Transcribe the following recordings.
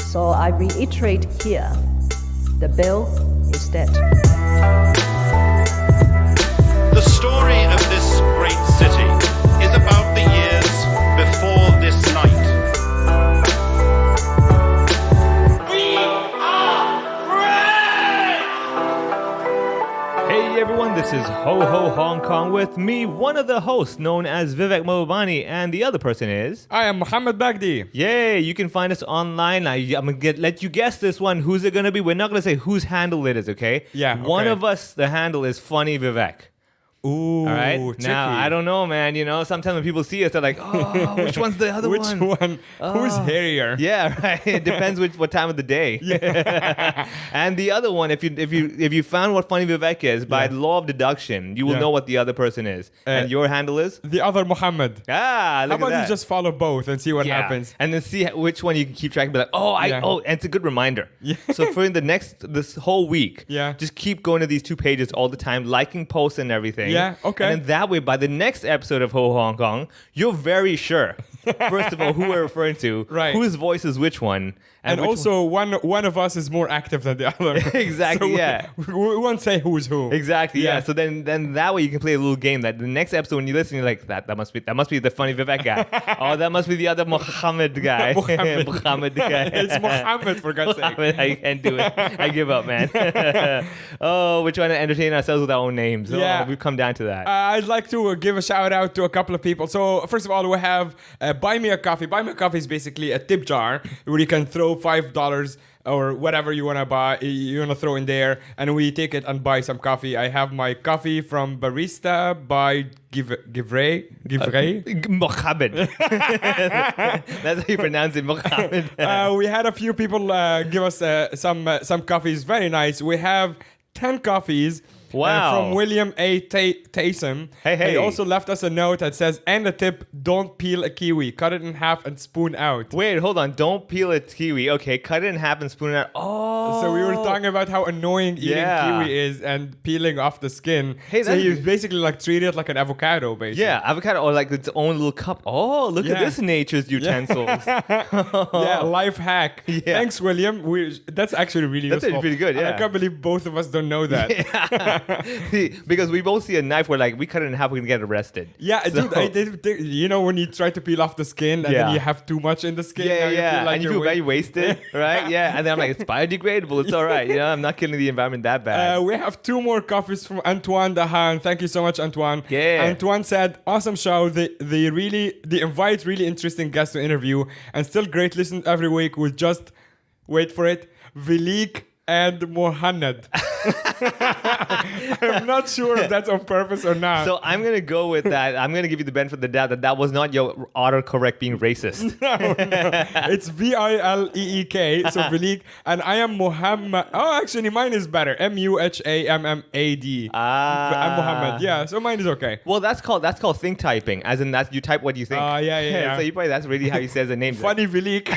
So I reiterate here, the bill is dead. The story of this great city is about the years before this night. We are free! Hey everyone, this is Ho Ho Hong Kong with me, one of the hosts known as Vivek Mohbani, and the other person is... I am Mohammed Bagdi. Yay, you can find us online. I'm going to let you guess this one. Who's it going to be? We're not going to say whose handle it is, okay? Yeah, okay. One of us, the handle is Funny Vivek. Ooh, All right. tricky. Now, I don't know, man. You know, sometimes when people see us, they're like, oh, which one's the other Which one? one? Who's hairier? Yeah, right. It depends what time of the day. Yeah. And the other one, if you found what Funny Vivek is, by law of deduction, you will know what the other person is. And your handle is? The other Mohammed. Ah, How look about at that. you just follow both and see what happens? And then see which one you can keep track and be like, and it's a good reminder. Yeah. So for this whole week, just keep going to these two pages all the time, liking posts and everything. Yeah, okay. And then that way, by the next episode of Ho Hong Kong, you're very sure, first of all, who we're referring to, right. whose voice is which one. And which also, one of us is more active than the other. Exactly, So yeah. We won't say who's who. Exactly, yeah. So then that way you can play a little game that the next episode when you listen, you're like, that must be the Funny Vivek guy. Oh, that must be the other Mohammed guy. Mohammed guy. It's Mohammed, for God's sake. Mohammed, I can't do it. I give up, man. We're trying to entertain ourselves with our own names. Yeah. We've come down to that. I'd like to give a shout out to a couple of people. So first of all, we have Buy Me a Coffee. Buy Me a Coffee is basically a tip jar where you can throw $5 or whatever you want to buy, you want to throw in there, and we take it and buy some coffee. I have my coffee from Barista by Givray. Mohammed. That's how you pronounce it, Mohammed. We had a few people give us some coffees. Very nice. We have 10 coffees. Wow. From William A. Taysom. Hey. He also left us a note that says, and a tip, don't peel a kiwi. Cut it in half and spoon out. Wait, hold on. Don't peel a kiwi. Okay, cut it in half and spoon it out. Oh. So we were talking about how annoying eating kiwi is and peeling off the skin. Hey, so you basically like treat it like an avocado, basically. Yeah, avocado or like its own little cup. Oh, look at this nature's utensils. Yeah, life hack. Yeah. Thanks, William. That's actually really useful. That's pretty good, yeah. And I can't believe both of us don't know that. Yeah. Because we both see a knife where like we cut it in half, we're gonna get arrested. Yeah, So- dude, I did. You know when you try to peel off the skin and then you have too much in the skin. Yeah. And you feel very wasted, right? Yeah. And then I'm like, it's biodegradable. It's all right. You know, I'm not killing the environment that bad. We have 2 more coffees from Antoine Dahan. Thank you so much, Antoine. Yeah. Antoine said, awesome show. They invite really interesting guests to interview and still great listen every week with just, wait for it, Vilik and Mohammed. I'm not sure if that's on purpose or not. So I'm gonna go with that. I'm gonna give you the benefit of the doubt that was not your autocorrect being racist. No. It's Vileek, so Vilik, and I am Mohammed. Oh, actually, mine is better. Muhammad. I'm Mohammed. Yeah, so mine is okay. Well, that's called think typing, as in that you type what you think. Yeah. So that's really how he says the name. Funny Vilik.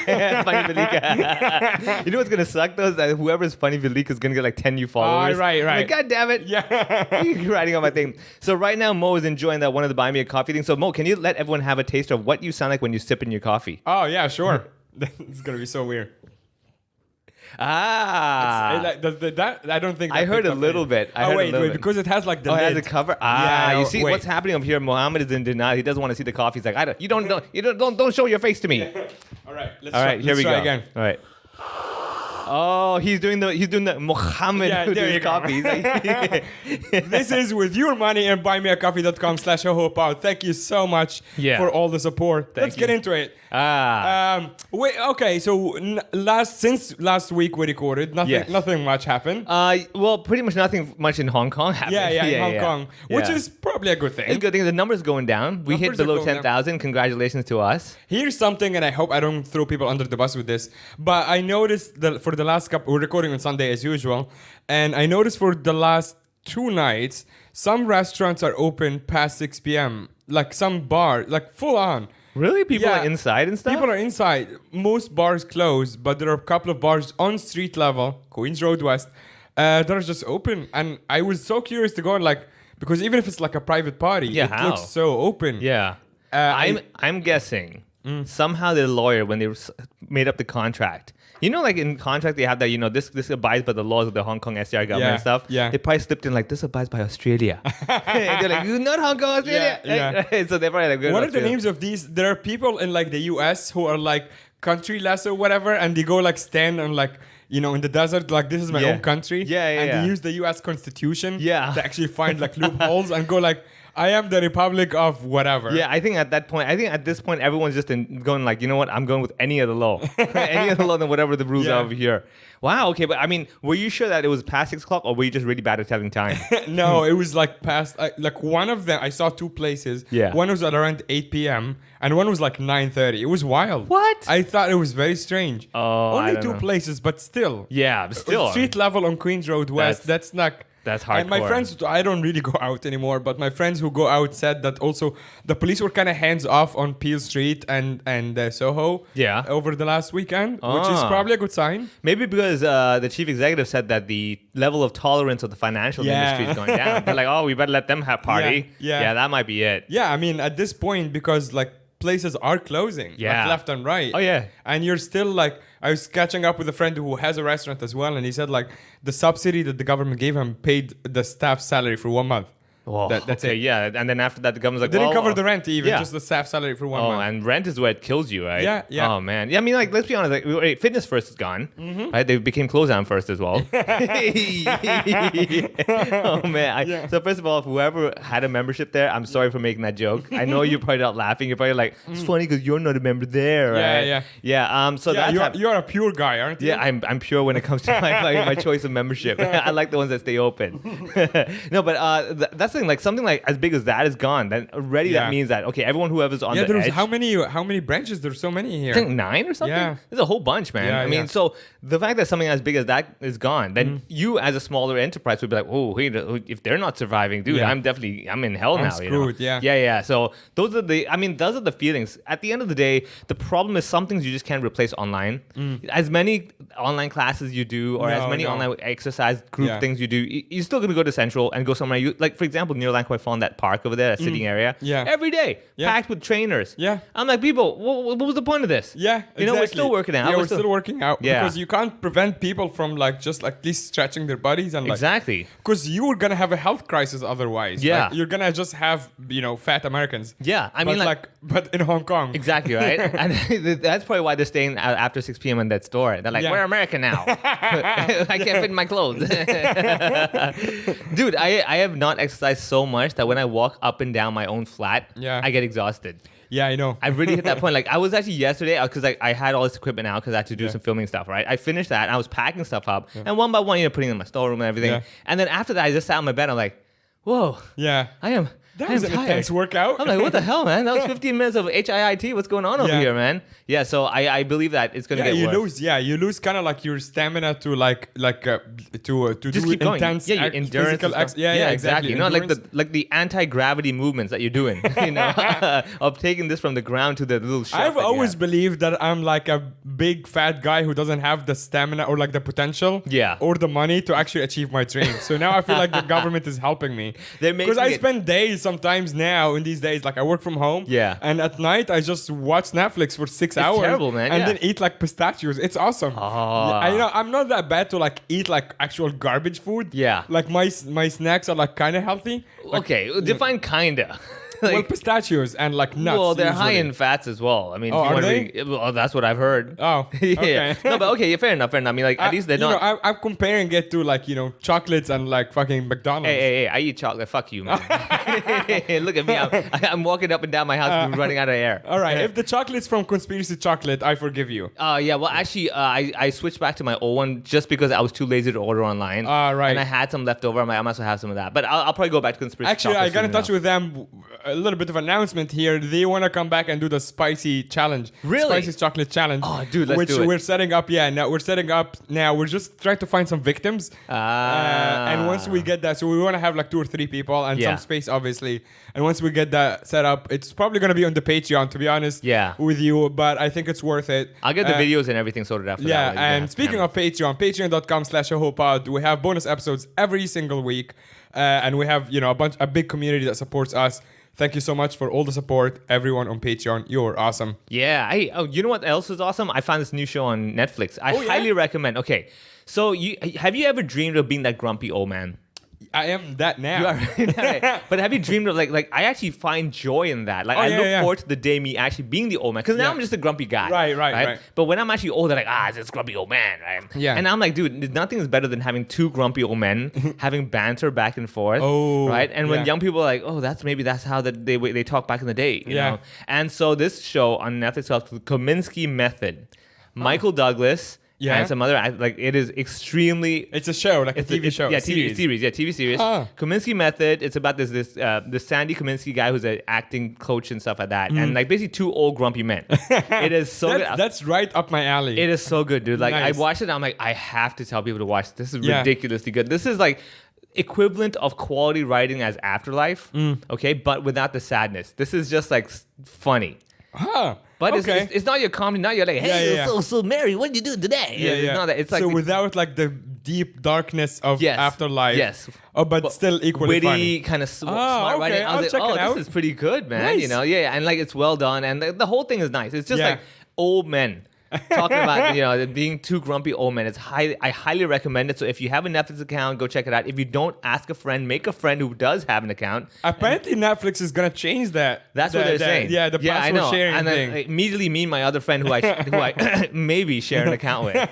Funny Vilik. You know what's gonna suck though is that whoever's Funny Vilik is gonna get like 10 new followers. Right. Like, God damn it. Yeah. You're writing on my thing. So right now Mo is enjoying that one of the Buy Me a Coffee things. So Mo, can you let everyone have a taste of what you sound like when you sip in your coffee? Oh, yeah, sure. It's going to be so weird. Ah. I don't think I heard a little bit. Wait, because it has like the lid. It has a cover. Ah, Yeah, you see what's happening over here. Mohammed is in denial. He doesn't want to see the coffee. He's like, don't show your face to me. All right, Here we try go. again. All right. Oh, he's doing the Mohammed with there his you go. coffee. He's like, This is with your money and buymeacoffee.com/hohopod. Thank you so much for all the support. Let's get into it. Okay, so since last week we recorded, nothing much happened. well, pretty much nothing much in Hong Kong happened. In Hong Kong, which is probably a good thing. It's a good thing. The numbers going down. We hit below 10,000. Congratulations to us. Here's something, and I hope I don't throw people under the bus with this, but I noticed that for the last couple, we're recording on Sunday as usual, and I noticed for the last 2 nights, some restaurants are open past 6 p.m. Like some bars, like full on. Really? People are inside and stuff? People are inside. Most bars closed, but there are a couple of bars on street level, Queens Road West, that are just open. And I was so curious to go and because even if it's like a private party, it looks so open. Yeah. I'm guessing somehow the lawyer, when they made up the contract, you know, like in contract they have that, you know, this abides by the laws of the Hong Kong SDR government and stuff. Yeah. They probably slipped in like, this abides by Australia. And they're like, not Hong Kong, Australia. Yeah. Right? So they're probably like, What are the names of these? There are people in like the US who are like countryless or whatever, and they go like stand on like, you know, in the desert, like this is my own country. And they use the US Constitution to actually find like loopholes and go like, I am the Republic of whatever. Yeah, I think at this point, everyone's just going like, you know what? I'm going with any other law. Any other law than whatever the rules are over here. Wow, okay. But I mean, were you sure that it was past 6 o'clock or were you just really bad at telling time? No, it was like past, like one of them, I saw 2 places. Yeah. One was at around 8 p.m. and one was like 9:30. It was wild. What? I thought it was very strange. Oh, Only I don't 2 know. places, but still. Yeah, but still. Street level on Queens Road West, that's not... That's hardcore. And my friends, I don't really go out anymore, but my friends who go out said that also the police were kind of hands off on Peel Street and Soho over the last weekend, which is probably a good sign. Maybe because the chief executive said that the level of tolerance of the financial industry is going down. They're like, oh, we better let them have party. Yeah, that might be it. Yeah, I mean, at this point, because like places are closing like left and right. Oh, yeah. And you're still like, I was catching up with a friend who has a restaurant as well, and he said like the subsidy that the government gave him paid the staff's salary for 1 month. Whoa, that's it. Yeah, and then after that, the government's like, it didn't well, cover the rent even, just the staff salary for 1 month. Oh, and rent is where it kills you, right? Yeah. Oh, man. Yeah, I mean, like, let's be honest. Like, wait, Fitness First is gone, right? They became Close Down First as well. Oh, man. So, first of all, whoever had a membership there, I'm sorry for making that joke. I know you're probably not laughing. You're probably like, it's funny because you're not a member there, right? Yeah. So you're a pure guy, aren't you? Yeah, I'm pure when it comes to my choice of membership. I like the ones that stay open. No, but that's the thing. Like, something like as big as that is gone, then already that means that whoever's on the edge. How many branches? There's so many here. I think 9 or something. Yeah. There's a whole bunch, man. I mean, so the fact that something as big as that is gone, then you as a smaller enterprise would be like, oh, wait, if they're not surviving, dude, I'm in hell now. Screwed, you know? Yeah. So those are the feelings. At the end of the day, the problem is some things you just can't replace online. As many online classes you do, or as many online exercise group things you do, you're still gonna go to Central and go somewhere. Like for example, near Lan Kwai Fon, that park over there, that sitting area. Yeah. Every day, packed with trainers. Yeah. I'm like, people, what was the point of this? Yeah. You know, we're still working out. Yeah, we're still working out. Yeah. Because you can't prevent people from like just like at least stretching their bodies and like. Exactly. Because you're gonna have a health crisis otherwise. Yeah. Like, you're gonna just have fat Americans. Yeah. I mean, but in Hong Kong. Exactly, right? And that's probably why they're staying after 6 p.m. in that store. They're like, we're American now. I can't fit in my clothes. Dude, I have not exercised so much that when I walk up and down my own flat, I get exhausted. Yeah, I know. I really hit that point. Like, I was actually yesterday, because I had all this equipment out because I had to do some filming stuff, right? I finished that, and I was packing stuff up, and one by one, putting it in my storeroom and everything. Yeah. And then after that, I just sat on my bed, I'm like, whoa. Yeah. That was an tired. intense workout. I'm like, what the hell, man? That was 15 minutes of HIIT. What's going on over here, man? Yeah, so I believe that it's gonna get worse. You lose kind of like your stamina to to just do keep going. intense endurance. physical exactly. You know, like the anti-gravity movements that you're doing. You know, of taking this from the ground to the little shelf. I've always believed that I'm like a big fat guy who doesn't have the stamina or like the potential, or the money to actually achieve my dream. So now I feel like the government is helping me because I spend days sometimes now in these days, like I work from home, and at night I just watch Netflix for 6 hours. Terrible, man. And then eat like pistachios. It's awesome. I'm not that bad to like eat like actual garbage food. Yeah. Like my snacks are like kind of healthy. Like, okay, define kinda. Well, pistachios and like nuts. Well, they're usually high in fats as well. I mean, are they? Well, that's what I've heard. Oh, okay. No, but okay, fair enough. I mean, like at least they're not. I'm comparing it to like chocolates and like fucking McDonald's. Hey! I eat chocolate. Fuck you, man. Look at me. I'm walking up and down my house, running out of air. All right, if the chocolate's from Conspiracy Chocolate, I forgive you. Yeah. Well, actually, I switched back to my old one just because I was too lazy to order online. Right. And I had some left over. I'm like, I must have some of that. But I'll probably go back to Conspiracy Actually, Chocolate. I got in touch with them. A little bit of announcement here. They want to come back and do the spicy challenge. Really? Spicy chocolate challenge. Oh, dude, let's do it. We're setting up. Yeah, now we're setting up. Now we're just trying to find some victims. And once we get that, so we want to have like 2 or 3 people and some space, obviously. And once we get that set up, it's probably going to be on the Patreon, to be honest. With you, but I think it's worth it. I'll get the videos and everything sorted out for that. Yeah, and speaking of Patreon, patreon.com/ahopod, we have bonus episodes every single week. And we have, a big community that supports us Thank you so much for all the support, everyone on Patreon. You're awesome. Yeah. You know what else is awesome? I found this new show on Netflix. I highly recommend. Okay. So have you ever dreamed of being that grumpy old man? I am that now. You are right. But have you dreamed of like I actually find joy in that. Like I look forward to the day me actually being the old man. Because now I'm just a grumpy guy. Right. But when I'm actually older, like, it's this grumpy old man, right? Yeah. And I'm like, dude, nothing is better than having two grumpy old men having banter back and forth. Oh, right? And when young people are like, that's how they talk back in the day. You know? And so this show on Netflix called the Kaminsky Method. Michael Douglas. Yeah, and some other it is extremely. It's a show, like a TV show. Yeah, TV series. Kaminsky Method. It's about this Sandy Kaminsky guy who's an acting coach and stuff like that, and like basically two old grumpy men. It is so good. That's right up my alley. It is so good, dude. Like Nice. I watched it, and I'm like, I have to tell people to watch this. This is ridiculously good. This is like equivalent of quality writing as Afterlife, okay, but without the sadness. This is just like funny. But it's not your comedy. Not you're like, hey, so Mary, what did you do today? It's not that. It's like so without like the deep darkness of Afterlife. Yes. Oh, but still equally witty, funny. kind of smart writing. I was like, this is pretty good, man. Nice. You know, and like it's well done, and the whole thing is nice. It's just like old men. Talking about being two grumpy old men. I highly recommend it. So if you have a Netflix account, go check it out. If you don't, ask a friend, make a friend who does have an account. Apparently Netflix is gonna change that. That's what they're saying. Yeah, the password sharing and thing. Then immediately me and my other friend who I maybe share an account with.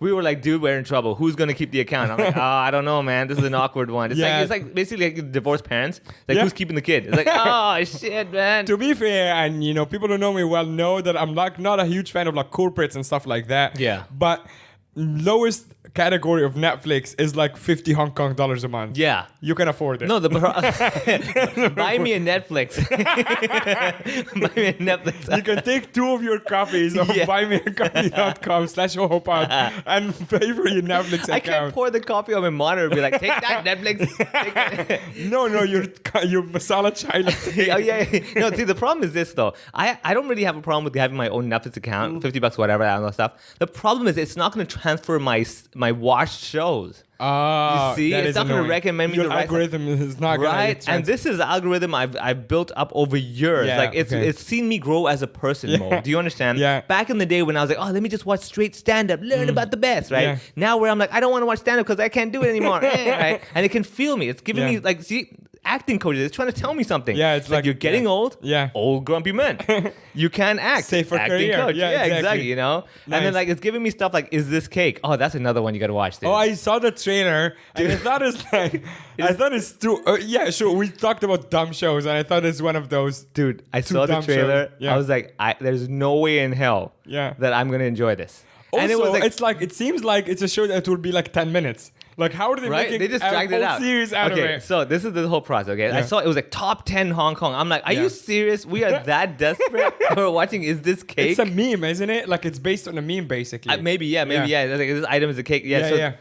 We were like, dude, we're in trouble. Who's gonna keep the account? I'm like, I don't know, man. This is an awkward one. It's like basically like divorced parents. Like who's keeping the kid? It's like, oh shit, man. To be fair, and people who know me well know that I'm like not a huge fan of like corporates and stuff like that. Yeah. But lowest category of Netflix is like 50 Hong Kong dollars a month. Yeah. You can afford it. No, buy me a Netflix. Buy me a Netflix. You can take 2 of your copies of buymeacoffee.com/ohopod and pay for your Netflix account. I can't pour the coffee on my monitor and be like, take that, Netflix. Take that. No, your masala chai latte. Oh, yeah. No, see, the problem is this, though. I don't really have a problem with having my own Netflix account, $50, whatever, that and stuff. The problem is it's not going to transfer my watched shows. You see, it's not going to recommend me your the right algorithm is not going right. And this is the algorithm I've built up over years. Yeah, it's seen me grow as a person. Mo. Do you understand? Yeah. Back in the day when I was like, let me just watch straight stand up, learn about the best, right? Yeah. Now where I'm like, I don't want to watch stand up because I can't do it anymore, right? And it can feel me. It's giving me like, see, acting coaches. It's trying to tell me something. Yeah, it's like you're getting old. Yeah. Old grumpy men. You can act. Safer acting career. coach. Yeah, exactly. You know. Nice. And then like it's giving me stuff like, is this cake? Oh, that's another one you got to watch. Dude. Oh, I saw the trailer and I thought it's too. Yeah, sure. We talked about dumb shows and I thought it's one of those. Dude, I saw the trailer. Shows. Yeah. I was like, there's no way in hell that I'm gonna enjoy this. Also, and it was it seems like it's a show that will be like 10 minutes. Like, how are they making They just a dragged whole it out. series out of it? So this is the whole process. Okay, I saw it was like top 10 Hong Kong. I'm like, are you serious? We are that desperate. We're watching. Is this cake? It's a meme, isn't it? Like it's based on a meme, basically. Maybe. Like, this item is a cake.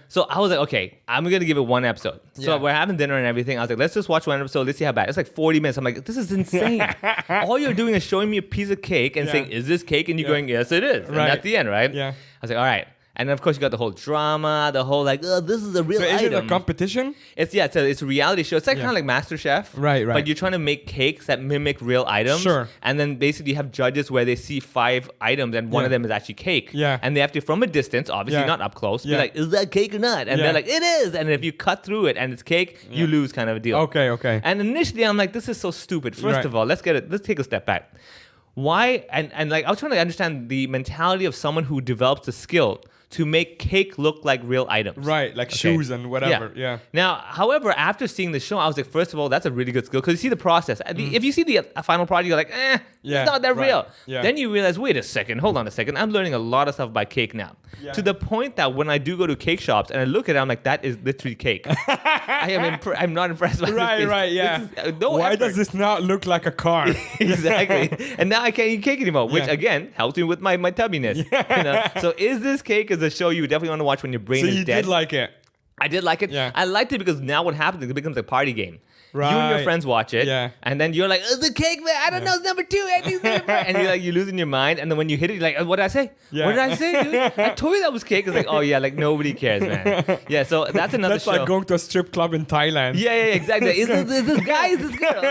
So I was like, okay, I'm gonna give it one episode. So we're having dinner and everything. I was like, let's just watch one episode. Let's see how bad. It's like 40 minutes. I'm like, this is insane. All you're doing is showing me a piece of cake and saying, is this cake? And you're going, yes, it is. And that's the end, right? Yeah. I was like, all right. And then of course you got the whole drama, the whole like, this is a real item. So is it a competition? It's a reality show. It's like kind of like MasterChef. Right. But you're trying to make cakes that mimic real items. Sure. And then basically you have judges where they see 5 items and one of them is actually cake. Yeah. And they have to, from a distance, obviously not up close, be like, is that cake or not? And they're like, it is. And if you cut through it and it's cake, you lose kind of a deal. Okay. And initially I'm like, this is so stupid. First of all, let's take a step back. Why? And like I was trying to understand the mentality of someone who develops a skill to make cake look like real items. Right, like shoes and whatever. Yeah. Now, however, after seeing the show, I was like, first of all, that's a really good skill because you see the process. If you see the final product, you're like, it's not that real. Yeah. Then you realize, wait a second, hold on a second. I'm learning a lot of stuff about cake now. Yeah. To the point that when I do go to cake shops and I look at it, I'm like, that is literally cake. I'm not impressed by this. Right, yeah. Why does this not look like a car? Exactly. And now I can't eat cake anymore, which again helps me with my tubbiness. So is this cake is a show you definitely want to watch when your brain is dead? So you did like it? I did like it. Yeah. I liked it because now what happens is it becomes a party game. You and your Right. friends watch it, Yeah. and then you're like, "Oh, the cake, man! I don't know, it's number 2, I think it's number 4." And you're losing your mind. And then when you hit it, you're like, "What did I say? Yeah. What did I say, dude? I told you that was cake." It's like, "Oh yeah, like nobody cares, man." Yeah, so that's another That's show. like going to a strip club in Thailand. Yeah, exactly. Is this guy? Is this girl?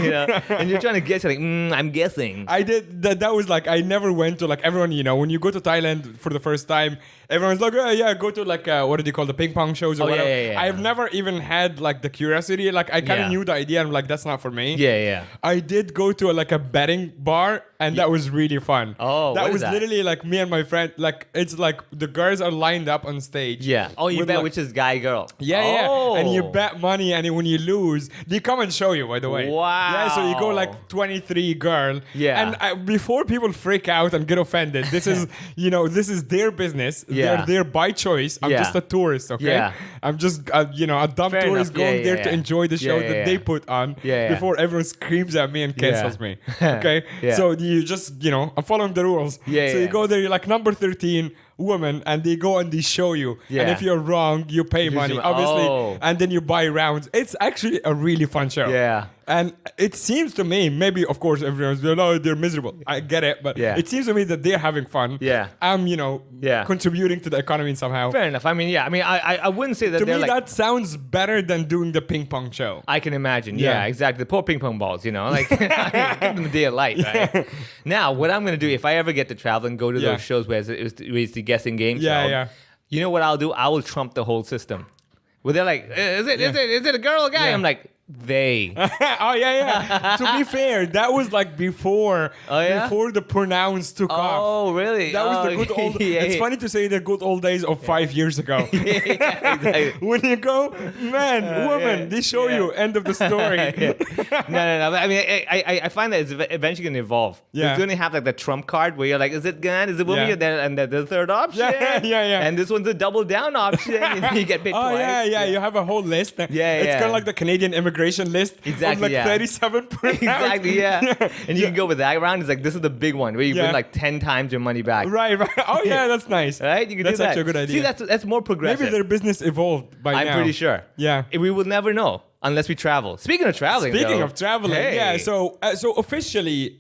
You know? And you're trying to guess. You're like, I'm guessing. I did that. That was like I never went to like everyone. You know, when you go to Thailand for the first time, everyone's like, "Oh yeah, go to like what do they call the ping pong shows or Oh, yeah, whatever." yeah, yeah. I've never even had like the curiosity. Like I kind of Yeah. knew the idea. I'm like, that's not for me. Yeah. I did go to like a betting bar, and that was really fun. Oh, that what is was that? literally like me and my friend. Like it's like the girls are lined up on stage. Yeah. Oh, you with, bet like- which is guy, girl. Yeah, Oh. and you bet money, and when you lose, they come and show you. By the way, Yeah, so you go Wow. like 23 girl. Yeah. and before people freak out and get offended, this is this is their business. Yeah. They're there by choice. I'm Yeah. just a tourist. Okay, Yeah. I'm just a dumb Fair tourist enough. Yeah, going there yeah, to yeah. enjoy the show Yeah, yeah, that yeah. they put on. Yeah, yeah. Before everyone screams at me and cancels me. Okay, Yeah. so you just I'm following the rules. Yeah, so yeah. you go there. You're like number 13. Woman, and they go and they show you, and Yeah. if you're wrong, you pay lose money, your- obviously, Oh. and then you buy rounds. It's actually a really fun show. Yeah. And it seems to me, maybe of course everyone's like, "Oh, they're miserable." I get it, but Yeah. it seems to me that they're having fun. Yeah. I'm, Yeah. contributing to the economy somehow. Fair enough. I mean, yeah. I mean, I wouldn't say that To they're me, like. that sounds better than doing the ping pong show. I can imagine. Yeah. Yeah, exactly. The poor ping pong balls, like give them a day of light, right? Now, what I'm gonna do if I ever get to travel and go to Yeah. those shows where it's the guessing game Yeah, show, yeah. you know what I'll do? I will trump the whole system. Where they're like, is it a girl or a guy? Yeah. I'm like, they. Oh yeah. To be fair, that was like before Oh, yeah? before the pronouns took off. Oh, really? That was Oh, the good old. yeah, It's yeah. funny to say the good old days of 5 years ago. Yeah, exactly. When you go, man, woman, yeah, they show yeah. you. End of the story. No. I mean, I find that it's eventually going to evolve. Yeah. It's going to have like the trump card where you're like, is it gun? Is it woman? Yeah. And then the third option. Yeah. And this one's a double down option. You get paid Oh twice. yeah. You have a whole list. Yeah, It's yeah. kind of like the Canadian immigration list. Exactly, Of like yeah. 37 pronouns. Exactly, yeah. And you can go with that round. It's like, this is the big one where you Yeah. win like 10 times your money back. Right. Oh yeah, that's nice. Right? You can That's do that. actually a good idea. See, that's more progressive. Maybe their business evolved by I'm now. pretty sure. Yeah. We will never know unless we travel. Speaking of traveling, Speaking though, of traveling, hey. yeah. So officially,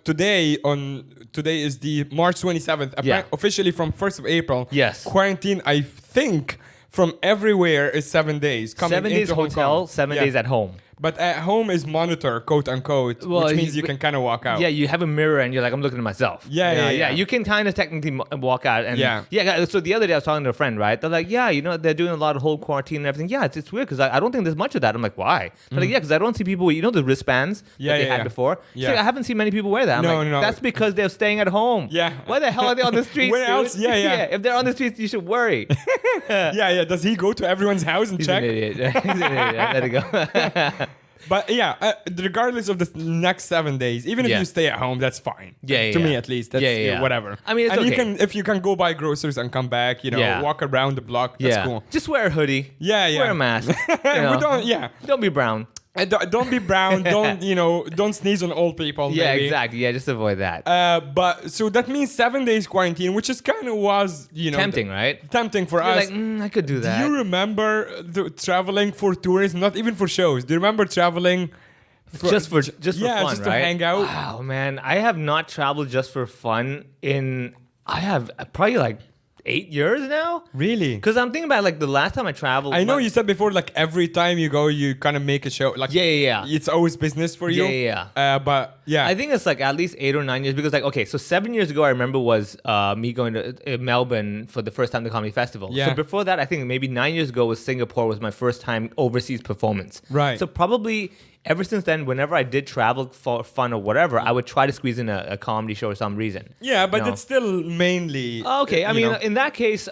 today is the March 27th. Yeah. Officially from 1st of April. Yes. Quarantine, I think, from everywhere is 7 days. Coming 7 days into Hong hotel, Kong. 7 Yeah. days at home. But at home is monitor, quote unquote, Well, which means you can kind of walk out. Yeah, you have a mirror and you're like, I'm looking at myself. Yeah. You can kind of technically walk out and Yeah. So the other day I was talking to a friend, right? They're like, yeah, they're doing a lot of whole quarantine and everything. Yeah, it's weird because I don't think there's much of that. I'm like, why? They're like, yeah, because I don't see people. The wristbands Yeah, that they yeah, had yeah. Before. It's Yeah. like, I haven't seen many people wear that. I'm No, like, no. That's because they're staying at home. Yeah. Why the hell are they on the streets? Where dude? else? Yeah. If they're on the streets, you should worry. Yeah. Does he go to everyone's house and He's check? an idiot. He's an idiot. Let it go. But yeah, regardless of the next 7 days, even if Yeah. you stay at home, that's fine. Yeah, To yeah. me, at least, that's Yeah. whatever. I mean, it's and okay. if you can go buy groceries and come back, Yeah. walk around the block. That's cool. Just wear a hoodie. Yeah. Wear a mask. We don't. Yeah. Don't be brown. Don't be brown. Don't sneeze on old people. Yeah, maybe. exactly. Yeah, just avoid that. But so that means 7 days quarantine, which is kind of was Tempting, right? tempting for You're us. like, I could do that. Do you remember traveling for tourism? Not even for shows. Do you remember traveling? just for yeah, fun, just right? to hang out. Wow, man, I have not traveled just for fun I have probably like 8 years now. Really? Because I'm thinking about like the last time I traveled. I know you said before, like every time you go, you kind of make a show. Like Yeah. it's always business for you. Yeah. But yeah, I think it's like at least 8 or 9 years because okay, so 7 years ago I remember was me going to Melbourne for the first time to the comedy festival. Yeah. So before that, I think maybe 9 years ago was Singapore was my first time overseas performance. Right. So probably ever since then, whenever I did travel for fun or whatever, I would try to squeeze in a comedy show for some reason. yeah, but No. it's still mainly. Okay, I you mean, know. in that case,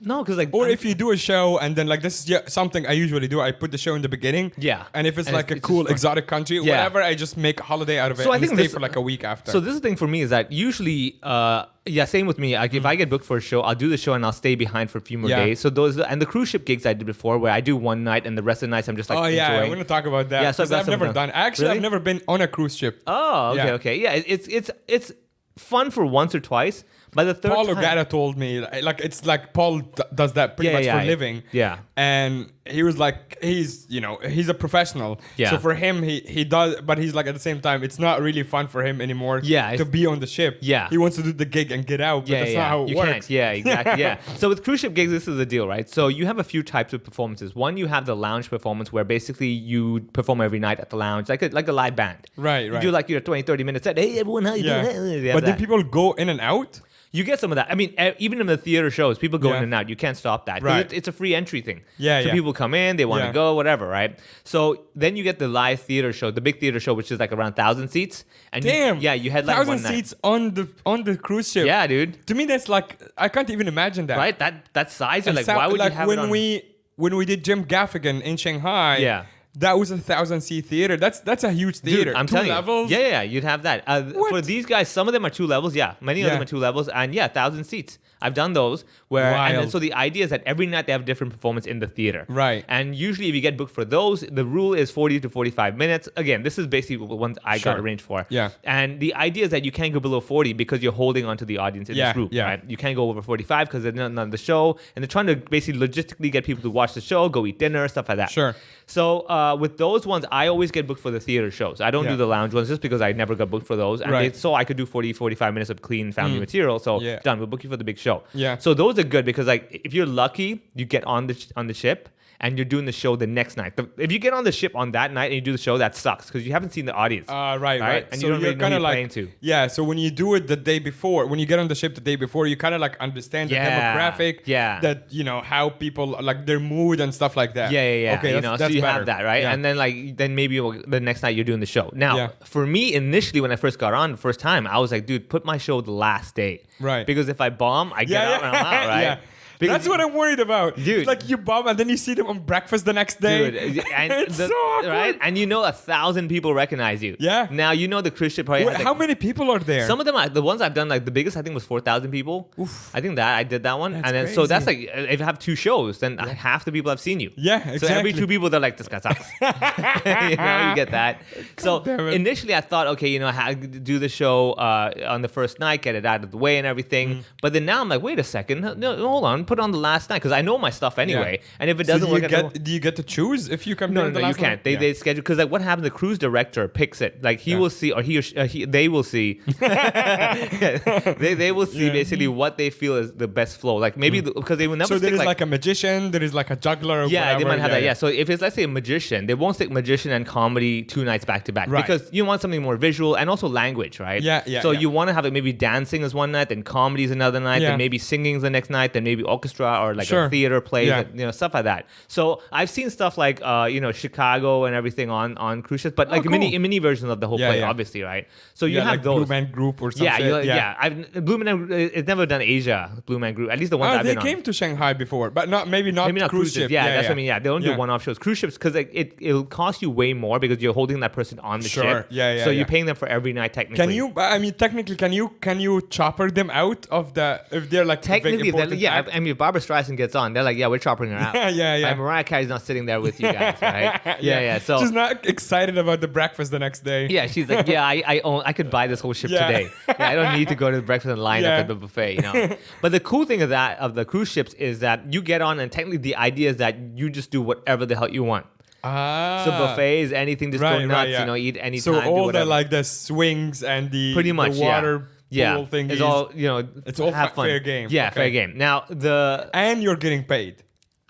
no, because like, Or if you do a show and then like this is something I usually do, I put the show in the beginning. Yeah. And if it's And like it's a cool just fun. exotic country, Yeah. whatever, I just make a holiday out of it So I and think stay this- for like a week after. So this is the thing for me is that usually, same with me. Like if I get booked for a show, I'll do the show and I'll stay behind for a few more Yeah. days. So those and the cruise ship gigs I did before, where I do one night and the rest of the nights I'm just like oh yeah, I enjoying. want to talk about that. Yeah, so because I've got I've never some- done. Actually, Really? I've never been on a cruise ship. Oh, okay, Yeah. okay. Yeah, it's fun for once or twice. By the third Paul time, Ogata told me, like, it's like Paul does that pretty much for a living. Yeah. And he was like, he's a professional. Yeah. So for him, he does, but he's like, at the same time, it's not really fun for him anymore to be on the ship. Yeah. He wants to do the gig and get out, but that's not how it works. Can't. Yeah, exactly. Yeah. So with cruise ship gigs, this is the deal, right? So you have a few types of performances. One, you have the lounge performance where basically you perform every night at the lounge, like a live band. Right, You right. do like your 20, 30 minute set. Hey, everyone, how you doing? But then people go in and out? You get some of that. I mean, even in the theater shows, people go in and out. You can't stop that. 'Cause Right. It's a free entry thing. Yeah, So yeah. people come in, they want to go, whatever, right? So then you get the live theater show, the big theater show, which is like around 1,000 seats. And Damn. you had like 1,000 one night. seats on the cruise ship. Yeah, dude. To me, that's like, I can't even imagine that. Right? That size, you're And like, so- why would like you have when it on? when we did Jim Gaffigan in Shanghai? Yeah. That was a 1,000-seat theater. That's a huge theater. Dude, I'm Two telling levels. you. Yeah, you'd have that. For these guys, some of them are 2 levels. Yeah, many of them are 2 levels. And 1,000 seats. I've done those. And then, Wild. so the idea is that every night they have a different performance in the theater. Right. And usually if you get booked for those, the rule is 40 to 45 minutes. Again, this is basically the ones I got arranged for. Yeah. And the idea is that you can't go below 40 because you're holding onto the audience in this group. Yeah. Right? You can't go over 45 because they're not on the show. And they're trying to basically logistically get people to watch the show, go eat dinner, stuff like that. Sure. So with those ones, I always get booked for the theater shows. I don't do the lounge ones just because I never got booked for those. And so I could do 40, 45 minutes of clean family material. So done. We'll book you for the big show. Yeah. So those are good because like if you're lucky, you get on the ship and you're doing the show the next night. If you get on the ship on that night and you do the show, that sucks because you haven't seen the audience. Right. And so you don't really know who kinda you're playing to. Yeah, so when you do it the day before, when you get on the ship the day before, you kind of like understand the demographic. Yeah. That, how people, like their mood and stuff like that. Yeah. Okay, so that's you better. have that, right? Yeah. And then maybe the next night you're doing the show. Now, for me, initially when I first got on the first time, I was like, dude, put my show the last day. Right. Because if I bomb, I get out and I'm out, right? Yeah. That's what I'm worried about. Dude. It's like you bomb and then you see them on breakfast the next day. Dude, and it's so awkward. right? And 1,000 people recognize you. Yeah. Now the cruise ship probably Wait, has, how many people are there? Some of them are the ones I've done. Like the biggest I think was 4,000 people. Oof. I think that I did that one, That's and then so that's crazy. like if you have 2 shows, then half the people have seen you. Yeah, So every exactly. 2 people they're like, this guy sucks. You get that. So damn it. initially I thought, okay, do the show on the first night, get it out of the way and everything. But then now I'm like, wait a second, no, hold on, put it on the last night because I know my stuff anyway. And if it doesn't so work, do you get to choose if you come? no, in the you last can't. one? They schedule because like what happens? The cruise director picks it. Like he will see, or they will see. they will see basically what they feel is the best flow. Like maybe because they will never. So stick there is like a magician, there is like a juggler. Or yeah, they whatever. might have that. Yeah. So if it's let's say a magician, they won't stick magician and comedy 2 nights back to back Right. because you want something more visual and also language, right? Yeah. So you want to have like maybe dancing is one night, then comedy is another night, Yeah. then maybe singing is the next night, then maybe orchestra or like Sure. a theater play, Yeah. stuff like that. So I've seen stuff like Chicago and everything on cruise ships, but like cool. mini versions of the whole Yeah, play, yeah. obviously, right? So you Yeah, have like those. Blue Man Group or something. I've Blue Man. It's never done Asia. Blue Man Group. At least the ones I've they been on. came to Shanghai before, but maybe not cruise ship. Yeah, that's what I mean. Yeah, they don't do Yeah. one-off shows. Cruise ships because it'll cost you way more because you're holding that person on the Sure. ship. Yeah, So yeah. you're paying them for every night technically. Can you? I mean, technically, can you chopper them out of the if they're like Technically, big, important act? I mean, if Barbara Streisand gets on, they're like, yeah, we're chopping her out. Yeah. Like, Mariah Carey's not sitting there with you guys, right? Yeah. So she's not excited about the breakfast the next day. yeah, she's like, yeah, I could buy this whole ship Yeah. today. Yeah, I don't need to go to the breakfast and line up at the buffet, But the cool thing of the cruise ships is that you get on, and technically the idea is that you just do whatever the hell you want. Ah. So buffets, anything, just go nuts, eat anytime. So do all the whatever. like the swings and the Pretty much, the water pool thing it's all it's all have fun. fair game. Yeah, Okay. fair game. Now and you're getting paid.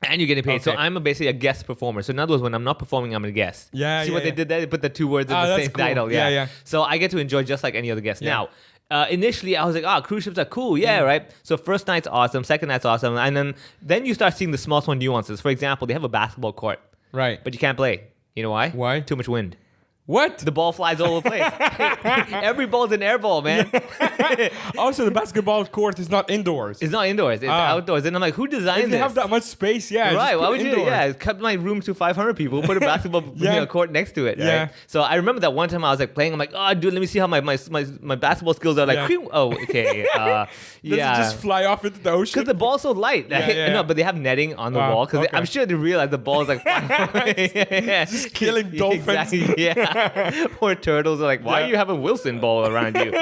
and you're getting paid. So Okay. I'm basically a guest performer. So in other words, when I'm not performing, I'm a guest. Yeah, See what they did there? They put the 2 words in the that's same cool. title. Yeah. So I get to enjoy just like any other guest. Yeah. Now, initially I was like, cruise ships are cool. Yeah, right. So first night's awesome. Second night's awesome. And then you start seeing the small nuances. For example, they have a basketball court, Right. but you can't play. You know why? Why? Too much wind. What? The ball flies all over the place. Every ball's an air ball, man. Also, the basketball court is not indoors. It's not indoors. It's outdoors. And I'm like, who designed If this? they have that much space, yeah. Right, just why put would it you? indoors. Yeah, cut my room to 500 people, put a basketball court next to it, right? Yeah. So I remember that one time I was like playing, I'm like, oh, dude, let me see how my basketball skills are. Like, Yeah. phew. Oh, okay. Does it just fly off into the ocean? Because the ball's so light. Yeah. No, but they have netting on the Wow, wall because okay. I'm sure they realize the ball is like flying away. Just killing dolphins. Exactly. Yeah. Poor turtles are like, why Yeah. do you have a Wilson ball around you?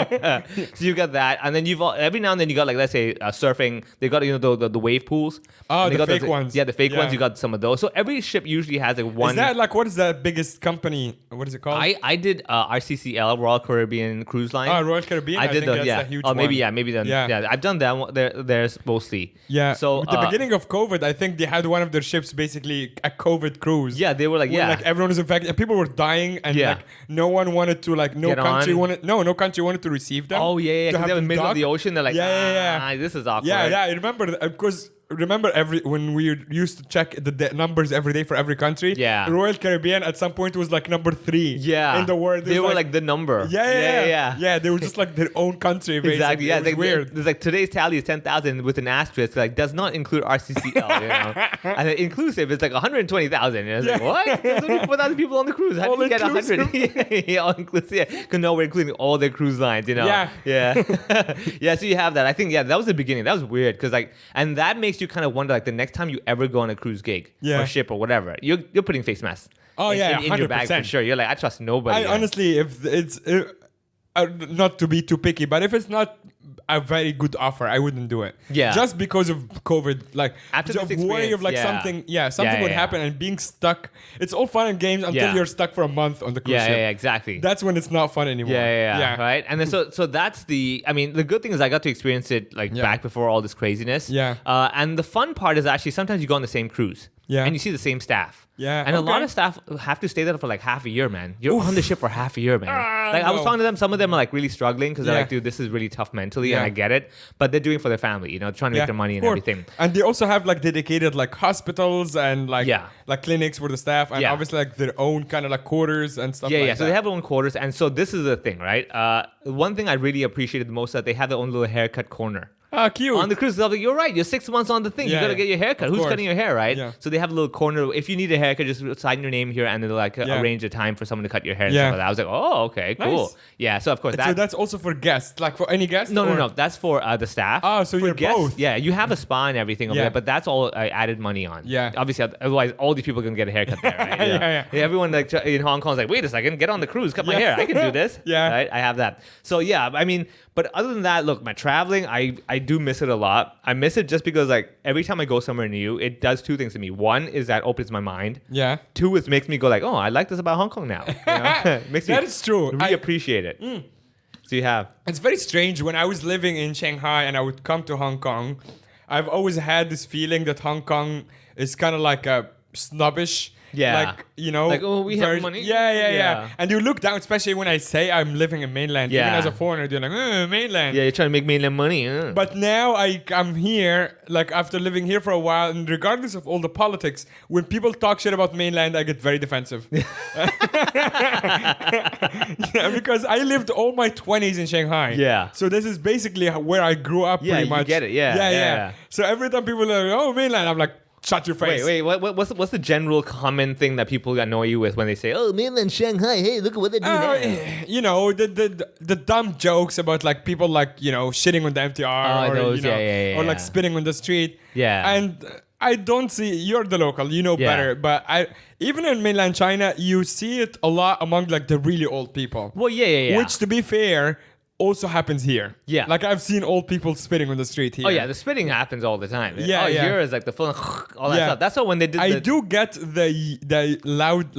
So you got that, and then every now and then you got like, let's say surfing. They got the wave pools. Oh, And they the got fake ones. Yeah, the fake Yeah. ones. You got some of those. So every ship usually has like one. Is that like, what is the biggest company? What is it called? I did RCCL, Royal Caribbean Cruise Line. Oh, Royal Caribbean. I did think the that's yeah. a huge Oh, maybe one. maybe then Yeah. I've done that one. There's mostly So So at the beginning of COVID, I think they had one of their ships basically a COVID cruise. yeah, they were like Where, like everyone was infected and people were dying and Yeah. like no one wanted to like no Get country on. wanted no country wanted to receive them. Oh yeah, to because have they're in the them middle of dock. the ocean. They're like, Yeah. this is awkward. Yeah, I remember because remember when we used to check the numbers every day for every country. Yeah. Royal Caribbean at some point was like number 3. Yeah, in the world. They It's were like the number. Yeah. They were just like their own country. Basically. Exactly. Yeah, it was it's like, weird. There's like today's tally is 10,000 with an asterisk. Like does not include RCCL. And then inclusive is like 120,000. And it's like what? There's only 4,000 people on the cruise. How do you get 100? Yeah, all inclusive. Yeah, because no, we're including all the cruise lines. Yeah. Yeah. So you have that. I think that was the beginning. That was weird because and that makes you kind of wonder the next time you ever go on a cruise gig or ship or whatever, you're putting face masks. Oh, yeah, in your bag for 100%. sure. You're like, I trust nobody. Honestly, if it's not to be too picky, but if it's not a very good offer, I wouldn't do it. Yeah. Just because of COVID, like After just this worry of like experience, something would yeah. happen and being stuck. It's all fun and games until Yeah. you're stuck for a month on the cruise Yeah, ship. exactly. That's when it's not fun anymore. Yeah. Right. And then so that's the good thing is I got to experience it back before all this craziness. Yeah. And the fun part is actually sometimes you go on the same cruise. Yeah. And you see the same staff. Yeah, And a lot okay. of staff have to stay there for like half a year, man. You're on the ship for half a year, man. I was no. talking to them. Some of them are like really struggling because they're Yeah. like, dude, this is really tough mentally, and Yeah. I get it. But they're doing it for their family, trying to make their money of and course. everything. And they also have like dedicated like hospitals and like Yeah. like clinics for the staff and Yeah. obviously like their own kind of like quarters and stuff Yeah, like yeah. that. So they have their own quarters, and so this is the thing, right? One thing I really appreciated the most is that they have their own little haircut corner. Ah, cute. On the cruise, I'm like, you're right. You're 6 months on the thing. Yeah, You gotta yeah. get your hair cut. Of Who's course. cutting your hair, right? Yeah. So they have a little corner. If you need a haircut, just sign your name here, and they'll Yeah. arrange a time for someone to cut your hair. And Yeah. stuff like that. I was like, oh, okay, cool. Nice. Yeah. So of course So that's also for guests, like for any guests. no, or- That's for the staff. Oh, so for you're guests, both. Yeah, you have a spa and everything over Yeah. there, but that's all added money on. Yeah. Obviously, otherwise all these people can get a haircut there, right? Yeah. Everyone like in Hong Kong is like, wait a second, get on the cruise, cut my Yeah. hair. I can do this. Yeah. Right. I have that. So yeah, but other than that, look, my traveling, I do miss it a lot. I miss it just because like every time I go somewhere new, it does two things to me. One is that opens my mind. Yeah. Two, it makes me go like, oh, I like this about Hong Kong now. Makes me That is true. Really appreciate it. So you have. It's very strange. When I was living in Shanghai and I would come to Hong Kong, I've always had this feeling that Hong Kong is kind of like a snobbish. Yeah. Like, like, oh, we have money. Yeah. And you look down, especially when I say I'm living in mainland. Even Yeah. as a foreigner, you're like, mainland. Yeah, you're trying to make mainland money. But now I'm here, like after living here for a while, and regardless of all the politics, when people talk shit about mainland, I get very defensive. Yeah, because I lived all my 20s in Shanghai. Yeah. So this is basically where I grew up Yeah, pretty you much. get it. Yeah. So every time people are like, oh, mainland, I'm like, shut your face. Wait. What's the general common thing that people annoy you with when they say, "Oh, mainland Shanghai, hey, look at what they do now." The dumb jokes about like people like shitting on the MTR or those, or like yeah. spitting on the street. Yeah. And I don't see you're the local, Yeah. better. But even in mainland China, you see it a lot among like the really old people. Well, yeah. Which, to be fair, also happens here. Yeah. Like I've seen old people spitting on the street here. Oh yeah, the spitting happens all the time. Yeah, yeah. Here is like the full all that Yeah. stuff. That's why when they did. I do get the loud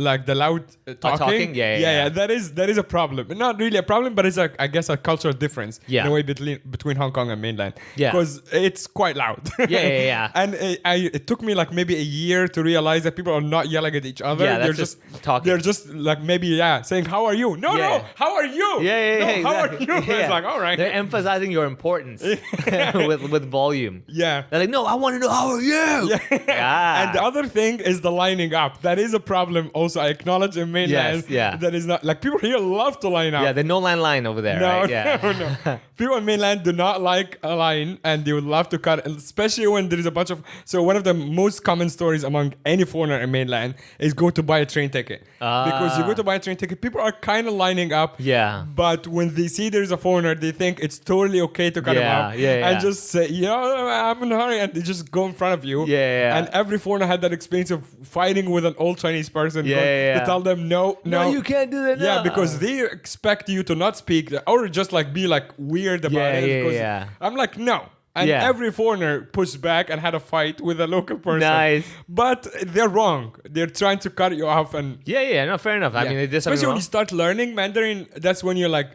talking. talking? Yeah. That is a problem. Not really a problem, but it's I guess a cultural difference. Yeah. In a way between Hong Kong and mainland. Yeah. Because it's quite loud. Yeah. And it took me like maybe a year to realize that people are not yelling at each other. Yeah, that's they're just talking. They're just like maybe saying how are you? No, Yeah. how are you? Yeah. No, how exactly. are you? Yeah. It's like all right. They're emphasizing your importance with volume. Yeah. They're like, no, I want to know how are you. Yeah. And the other thing is the lining up. That is a problem also. I acknowledge in mainland. Yes, yeah. That is not like people here love to line up. Yeah, the no line over there, No, right? Yeah. no. people on mainland do not like a line, and they would love to cut, especially when there is a bunch of. So one of the most common stories among any foreigner in mainland is go to buy a train ticket, because you go to buy a train ticket, people are kind of lining up. Yeah. But when they see there's a foreigner, they think it's totally okay to cut him off and just say, I'm in a hurry, and they just go in front of you. And every foreigner had that experience of fighting with an old Chinese person to tell them no, you can't do that. Yeah, because they expect you to not speak or just like be like weird about it. Because I'm like, no. And every foreigner pushed back and had a fight with a local person. Nice. But they're wrong. They're trying to cut you off. And no, fair enough. I mean, it just especially when you start learning Mandarin, that's when you're like,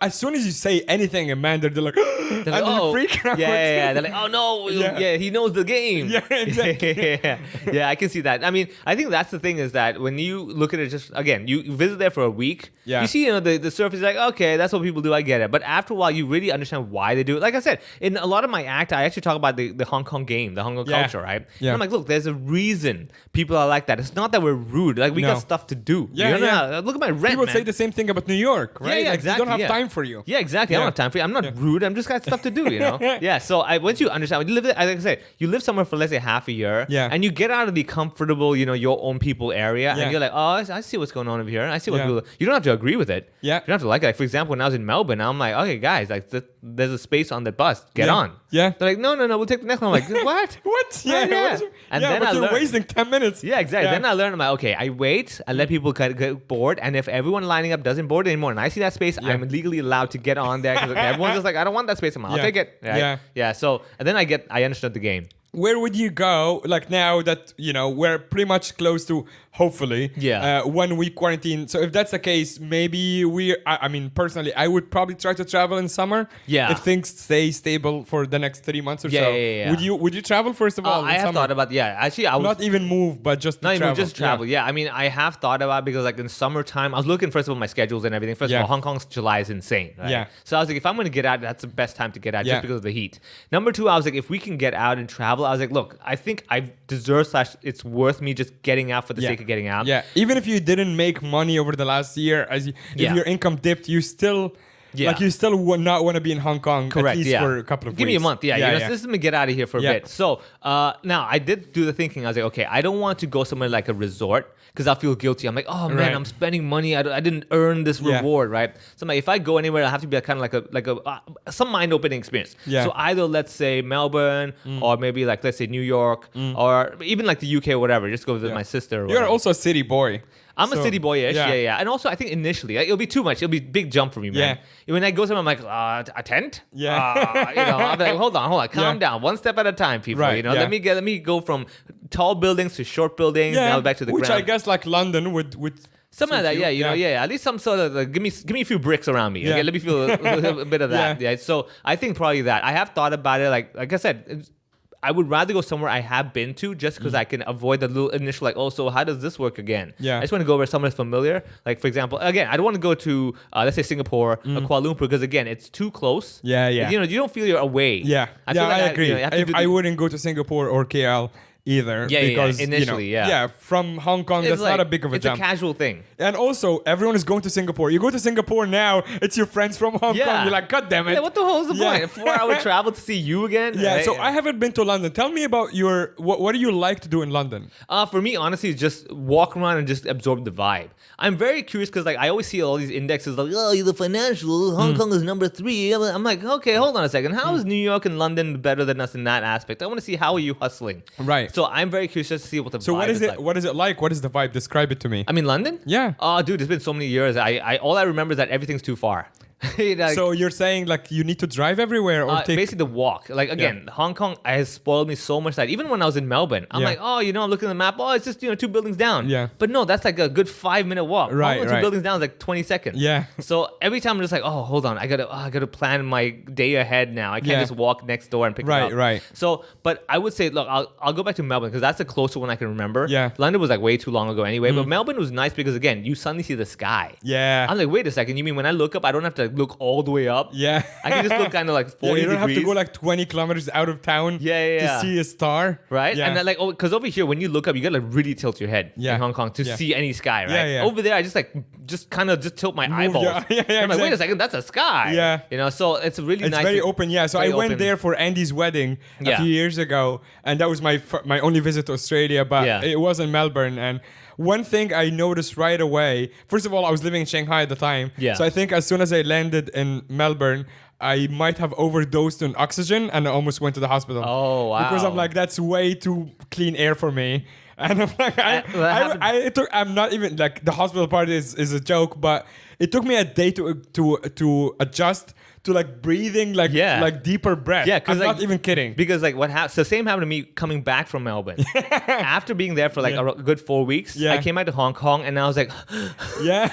as soon as you say anything in Mandarin, they're like, and oh, they freak out. They're like, oh no, he knows the game. Yeah, exactly. I can see that. I mean, I think that's the thing is that when you look at it, just again, you visit there for a week, you see, the surface, like, okay, that's what people do, I get it. But after a while, you really understand why they do it. Like I said, in a lot of my act, I actually talk about the Hong Kong game, the Hong Kong culture, right? And I'm like, look, there's a reason people are like that. It's not that we're rude. Like, we got stuff to do. Look at my rent, People man. say the same thing about New York, right? Yeah, like, exactly. We don't have time for you. Yeah, exactly. I don't have time for you. I'm not rude. I'm just got stuff to do, you know? So once you understand, when you live, like I said, you live somewhere for, let's say, half a year, and you get out of the comfortable, your own people area, and you're like, oh, I see what's going on over here. I see what people. You don't have to agree with it. You don't have to like it. Like, for example, when I was in Melbourne, I'm like, okay, guys, like, there's a space on the bus. Get on. They're like, no, we'll take the next one. I'm like, what? What? And then but I you're learned, wasting 10 minutes. Yeah, exactly. Then I learned, I'm like, okay, I wait, I let people get bored, and if everyone lining up doesn't board anymore, and I see that space, I'm legally allowed to get on there, because everyone's just like, I don't want that space anymore. I'll take it. Right? So, and then I understood the game. Where would you go, like, now that, we're pretty much close to, hopefully, 1 week quarantine? So if that's the case, maybe I mean, personally, I would probably try to travel in summer. If things stay stable for the next 3 months or so. Would you travel, first of all, I have thought about, actually, I was... Not even move, but just not travel. Even just travel. I mean, I have thought about it because, like, in summertime, I was looking, first of all, my schedules and everything. First of all, Hong Kong's July is insane, right? So I was like, if I'm going to get out, that's the best time to get out, just because of the heat. Number two, I was like, if we can get out and travel, I was like, look, I think I deserve / it's worth me just getting out for the sake of getting out. Even if you didn't make money over the last year, if your income dipped, you still... Like, you still would not want to be in Hong Kong, at least for a couple of weeks. Give me a month, Just let me get out of here for a bit. So, now, I did do the thinking. I was like, okay, I don't want to go somewhere like a resort, because I'll feel guilty. I'm like, oh, man, I'm spending money. I didn't earn this reward, right? So, I'm like, if I go anywhere, I'll have to be kind of like a some mind-opening experience. So, either, let's say, Melbourne, or maybe, like, let's say, New York, or even, like, the UK or whatever. Just go visit my sister. You're also a city boy. I'm a city boy-ish, And also, I think initially, it'll be too much. It'll be a big jump for me, man. When I go somewhere, I'm like, a tent? I'm like, hold on, calm down. One step at a time, people. Let me go from tall buildings to short buildings, now back to the ground. Which I guess, like, London would something like that, at least some sort of, like, give me a few bricks around me. Okay, let me feel a bit of that. So I think probably that. I have thought about it, like I said, I would rather go somewhere I have been to, just because I can avoid the little initial, like, oh, so how does this work again? I just want to go where somewhere familiar. Like, for example, again, I don't want to go to, let's say, Singapore or Kuala Lumpur, because, again, it's too close. You don't feel you're away. I agree. I wouldn't go to Singapore or KL either, because initially, from Hong Kong, that's not a big of a jump. It's a casual thing. And also, everyone is going to Singapore. You go to Singapore now, it's your friends from Hong Kong. You're like, God damn it. What the hell is the point? A 4-hour travel to see you again? So I haven't been to London. Tell me about what do you like to do in London? For me, honestly, just walk around and just absorb the vibe. I'm very curious because, like, I always see all these indexes like, oh, you're the financial, Hong Kong is number 3. I'm like, okay, hold on a second. How is New York and London better than us in that aspect? I want to see how are you hustling. Right. So I'm very curious just to see what the vibe is. So what is it? Like. What is it like? What is the vibe? Describe it to me. I mean, London? Yeah. Oh, dude, it's been so many years. I all I remember is that everything's too far. Like, so you're saying, like, you need to drive everywhere or take... Basically the walk. Like, again, Hong Kong has spoiled me so much that even when I was in Melbourne, I'm like, oh, I'm looking at the map. Oh, it's just, 2 buildings down. But no, that's like a good 5-minute walk. Right, 2 buildings down is like 20 seconds. So every time I'm just like, oh, hold on. I gotta plan my day ahead now. I can't just walk next door and pick it up. Right. So, but I would say, look, I'll go back to Melbourne because that's the closer one I can remember. London was like way too long ago anyway. But Melbourne was nice because, again, you suddenly see the sky. I'm like, wait a second. You mean when I look up, I don't have to like look all the way up. Yeah. I can just look kind of like 40 you don't degrees. have to go like 20 kilometers out of town Yeah. to see a star. Right? Yeah. And then like, because over here, when you look up, you gotta like really tilt your head Yeah. in Hong Kong to Yeah. see any sky, right? Yeah. Over there, I just kind of tilt my eyeballs. Yeah, I'm like, wait exactly. a second, that's a sky. Yeah. You know, so it's really It's nice. very open, yeah. So I very went open. there for Andy's wedding a Yeah. few years ago, and that was my only visit to Australia. But Yeah. it was in Melbourne, and one thing I noticed right away. First of all, I was living in Shanghai at the time, Yeah. so I think as soon as I landed in Melbourne, I might have overdosed on oxygen and I almost went to the hospital. Oh, wow. Because I'm like, that's way too clean air for me. And I'm like, I'm not even like the hospital part is a joke, but it took me a day to adjust to like breathing like deeper breath. Yeah, I'm like, not even kidding. Because like what happened? So same happened to me coming back from Melbourne. After being there for like a good 4 weeks, Yeah. I came back to Hong Kong and I was like, Yeah.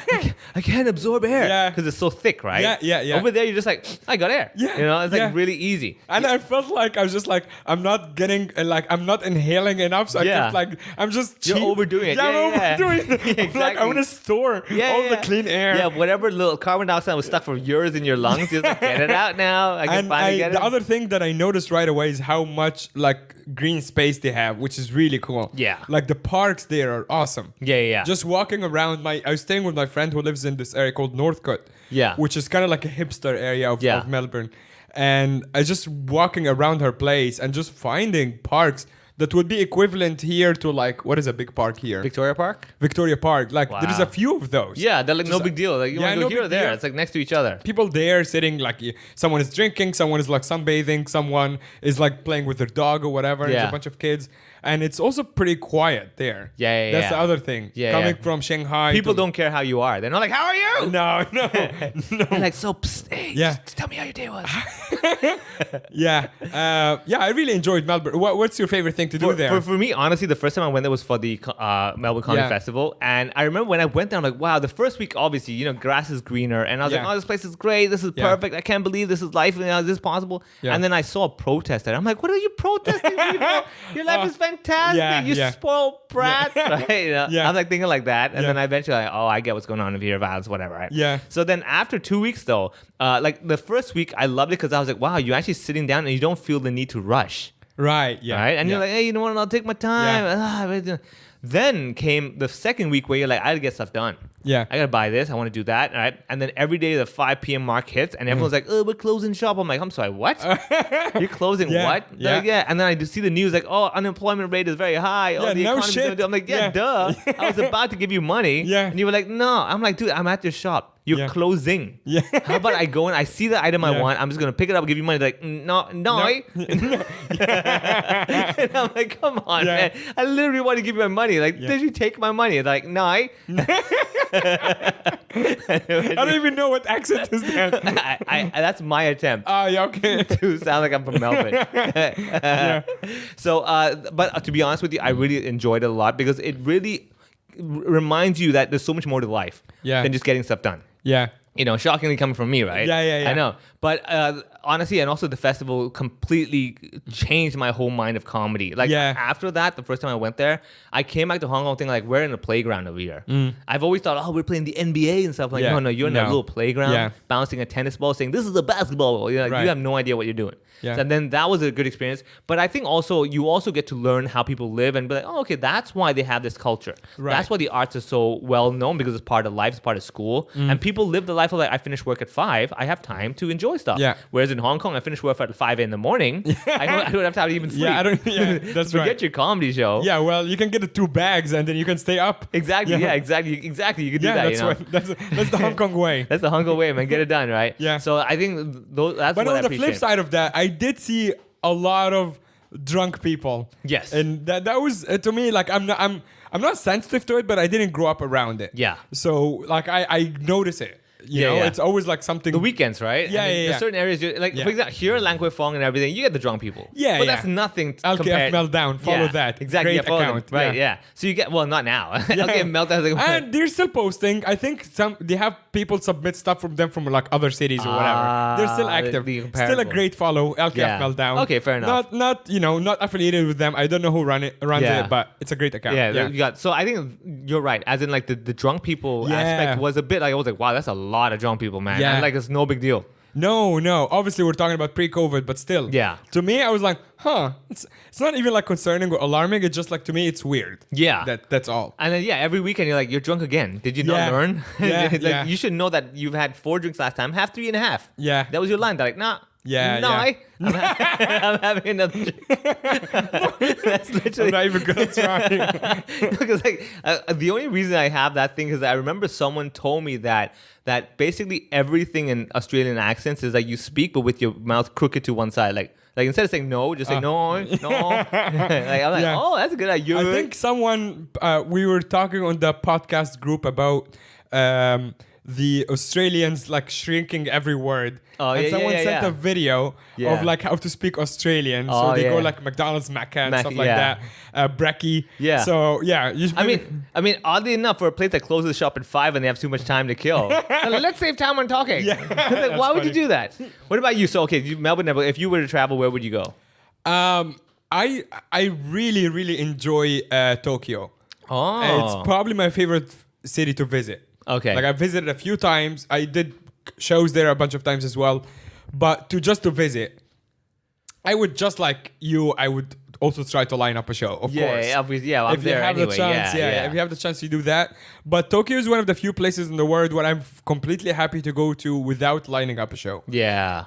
I can't absorb air. Yeah. Because it's so thick, right? Yeah. Over there, you're just like, I got air. Yeah, You know, it's like yeah. really easy. And I felt like I was just like, I'm not getting, like, I'm not inhaling enough. So I Yeah. kept like, I'm just You're cheap. overdoing it. Yeah, Yeah, I'm yeah. overdoing it. I'm like, Exactly. I want to store all the clean air. Yeah, whatever little carbon dioxide was stuck for years in your lungs, you're just like, get it out now. I can And finally get it. the other thing that I noticed right away is how much like green space they have, which is really cool. Yeah. Like the parks there are awesome. Yeah. Just walking around I was staying with my friend who lives in this area called Northcote. Yeah. Which is kind of like a hipster area of Yeah. Melbourne. And I just walking around her place and just finding parks that would be equivalent here to like, what is a big park here? Victoria Park? Victoria Park. Like there's Wow. a few of those. Yeah, they're like no Just- big deal. Like you Yeah, want to no go here or big there. deal. It's like next to each other. People there sitting like someone is drinking, someone is like sunbathing, someone is like playing with their dog or whatever. There's Yeah. a bunch of kids, and it's also pretty quiet there. Yeah, That's yeah. the other thing. Yeah, Coming yeah. from Shanghai, People to- don't care how you are. They're not like, how are you? No. They're like, so, psst, hey, Yeah. just tell me how your day was. Yeah, I really enjoyed Melbourne. What's your favorite thing to do there? For me, honestly, the first time I went there was for the Melbourne Comedy Yeah. Festival. And I remember when I went there, I'm like, wow, the first week, obviously, you know, grass is greener. And I was Yeah. like, oh, this place is great. This is Yeah. perfect. I can't believe this is life. You know, is this possible? Yeah. And then I saw a protest there. I'm like, what are you protesting, people? Your life is fantastic. Yeah, You yeah. spoiled brats. Right? You know? Yeah. I'm like thinking like that. And Yeah. then I eventually like, oh, I get what's going on over here, violence, whatever. Right? Yeah. So then after 2 weeks, though, like the first week, I loved it because I was like, wow, you're actually sitting down and you don't feel the need to rush. Right. Yeah. Right? And yeah. you're like, hey, you know what? I'll take my time. Then came the second week where you're like, I gotta get stuff done. Yeah. I gotta buy this. I want to do that. All right. And then every day the 5 p.m. mark hits and everyone's like, oh, we're closing shop. I'm like, I'm sorry, what? You're closing Yeah, what? They're like, yeah. And then I just see the news like, oh, unemployment rate is very high. Yeah, Oh, the no economy's shit. gonna do. I'm like, yeah, Yeah. duh. I was about to give you money. Yeah. And you were like, no. I'm like, dude, I'm at your shop. You're Yeah. closing. Yeah. How about I go and I see the item I Yeah. want. I'm just gonna pick it up, give you money. They're like, no. And I'm like, come on, Yeah. man. I literally want to give you my money. Like, Yeah. did you take my money? They're like, no. I don't even know what accent is that. That's my attempt Yeah. Okay. to sound like I'm from Melbourne. Yeah. So, but to be honest with you, I really enjoyed it a lot because it really reminds you that there's so much more to life Yeah. than just getting stuff done. Yeah. You know, shockingly coming from me, right? Yeah. I know. But honestly, and also the festival completely changed my whole mind of comedy. Like Yeah. after that, the first time I went there, I came back to Hong Kong thinking like, we're in a playground over here. I've always thought, oh, we're playing the NBA and stuff. Like, Yeah. no, you're in a No. little playground Yeah. bouncing a tennis ball saying, this is a basketball ball. You're like, Right. you have no idea what you're doing. Yeah. And then that was a good experience. But I think also, you also get to learn how people live and be like, oh, okay, that's why they have this culture. Right. That's why the arts are so well known because it's part of life, it's part of school. And people live the life of like, I finish work at 5, I have time to enjoy stuff. Yeah. Whereas in Hong Kong, I finish work at 5 in the morning. I don't have time to even sleep. Yeah, that's Forget right. your comedy show. Yeah, well, you can get the 2 bags and then you can stay up. Exactly. Yeah. Yeah, exactly. You can do Yeah, that. that's You know? what, that's the Hong Kong way. That's the Hong Kong way, man. Get it done, right? Yeah. So I think that's But what I on the flip appreciate. side of that, I did see a lot of drunk people. Yes. And that was to me like I'm not sensitive to it, but I didn't grow up around it. Yeah. So like I notice it. You Yeah, know, yeah. it's always like something. The weekends, right? Yeah, I mean, yeah, there's yeah. certain areas, like Yeah. for example, here in Lang Kwai Fong and everything, you get the drunk people. Yeah, but yeah. that's nothing LKF compared. Meltdown, follow Yeah, that. exactly. Great yeah, follow them. account. Right? Yeah. Yeah. So you get not now. LKF Meltdown is like, And they're still posting. I think they have people submit stuff from them from like other cities or whatever. They're still active. the Still a comparable. great follow. LKF Yeah. Meltdown. Okay, fair enough. Not not affiliated with them. I don't know who runs Yeah. it, but it's a great account. yeah, you got. So I think you're right. As in, like the drunk people Yeah. aspect was a bit like I was like, wow, that's a lot of drunk people, man. Yeah. And like it's no big deal. No. Obviously, we're talking about pre-COVID, but still. Yeah. To me, I was like, it's not even like concerning or alarming. It's just like, to me, it's weird. Yeah. That's all. And then every weekend you're like, you're drunk again. Did you Yeah. not learn? Yeah, like yeah. you should know that you've had 4 drinks last time. Have 3.5. Yeah. That was your line. They're like, nah. Yeah, No, yeah. I'm having another drink. That's literally. I'm not even gonna try. Because the only reason I have that thing is I remember someone told me that basically everything in Australian accents is like you speak but with your mouth crooked to one side. Like instead of saying no, just say no. Like I'm like, Yeah. oh, that's a good idea. I think someone we were talking on the podcast group about the Australians like shrinking every word. Oh, and yeah, someone yeah, sent yeah. a video Yeah. of like how to speak Australian. Oh, So they go yeah. like McDonald's, Macca, and Mac- stuff like yeah. that. Brekkie. Yeah. So yeah, you should I mean, oddly enough, for a place that closes shop at 5 and they have too much time to kill, let's save time on talking. Yeah. Like, why would you funny. do that? What about you? So, okay, Melbourne. If you were to travel, where would you go? I really really enjoy Tokyo. Oh, It's probably my favorite city to visit. Okay. Like I visited a few times. I did shows there a bunch of times as well. But to visit, I would just like you, I would also try to line up a show, of course. Yeah, obviously, yeah. I'm If you there have anyway. the chance, yeah. if you have the chance to do that. But Tokyo is one of the few places in the world where I'm completely happy to go to without lining up a show. Yeah.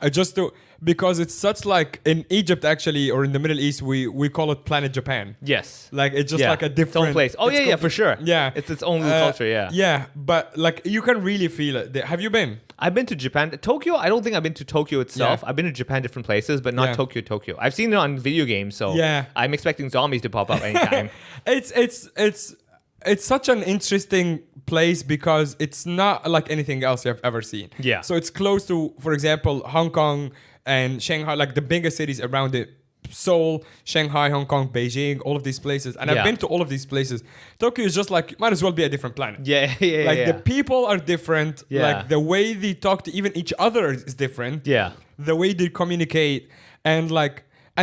Because it's such like in Egypt actually, or in the Middle East, we call it Planet Japan. Yes. Like it's just Yeah. like a different Its own place. Oh it's yeah, for sure. Yeah, It's its own culture. Yeah. Yeah, but like you can really feel it. Have you been? I've been to Japan. Tokyo, I don't think I've been to Tokyo itself. Yeah. I've been to Japan, different places, but not Yeah. Tokyo. I've seen it on video games, so Yeah. I'm expecting zombies to pop up anytime. It's such an interesting place because it's not like anything else you've ever seen. Yeah. So it's close to, for example, Hong Kong and Shanghai, like the biggest cities around it. Seoul, Shanghai, Hong Kong, Beijing, all of these places. And Yeah. I've been to all of these places. Tokyo is just like, might as well be a different planet. yeah. Like the people are different. Yeah. Like the way they talk to even each other is different. Yeah. The way they communicate and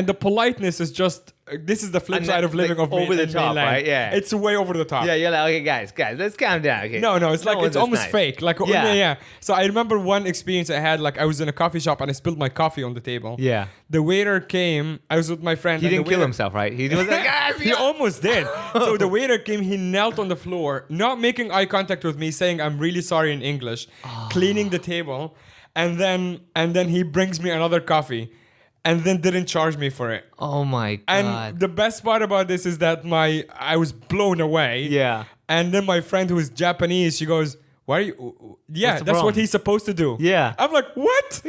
the politeness is just this is the flip And side of living like of over the in top, mainland. right? Yeah. It's way over the top. Yeah, you're like, okay, guys, let's calm down. Okay. No, it's like one's it's this almost nice. fake. Like yeah. So I remember one experience I had. Like I was in a coffee shop and I spilled my coffee on the table. Yeah. The waiter came. I was with my friend. He and the didn't kill waiter- himself, right? He was like, guys, He almost did. So the waiter came. He knelt on the floor, not making eye contact with me, saying, "I'm really sorry" in English, cleaning the table, and then he brings me another coffee. And then didn't charge me for it. oh my god. And the best part about this is that I was blown away. Yeah. And then my friend who is Japanese, she goes, "Why are you?" Yeah, What's the that's what problem? he's supposed to do. Yeah. I'm like, what?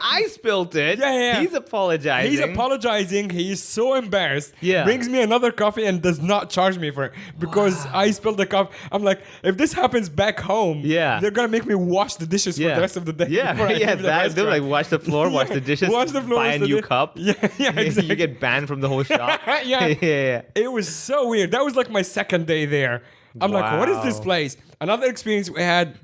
I spilled it. Yeah. He's apologizing. He's apologizing. He is so embarrassed. Yeah. Brings me another coffee and does not charge me for it because I spilled the coffee. I'm like, if this happens back home, Yeah. they're gonna make me wash the dishes for the rest of the day. Yeah, before I yeah. leave the They're like, restaurant. wash the floor, wash the dishes, Wash the floor, buy wash a the new di- cup. Yeah, exactly. You get banned from the whole shop. Yeah. It was so weird. That was like my second day there. I'm like, what is this Wow. place? Another experience we had,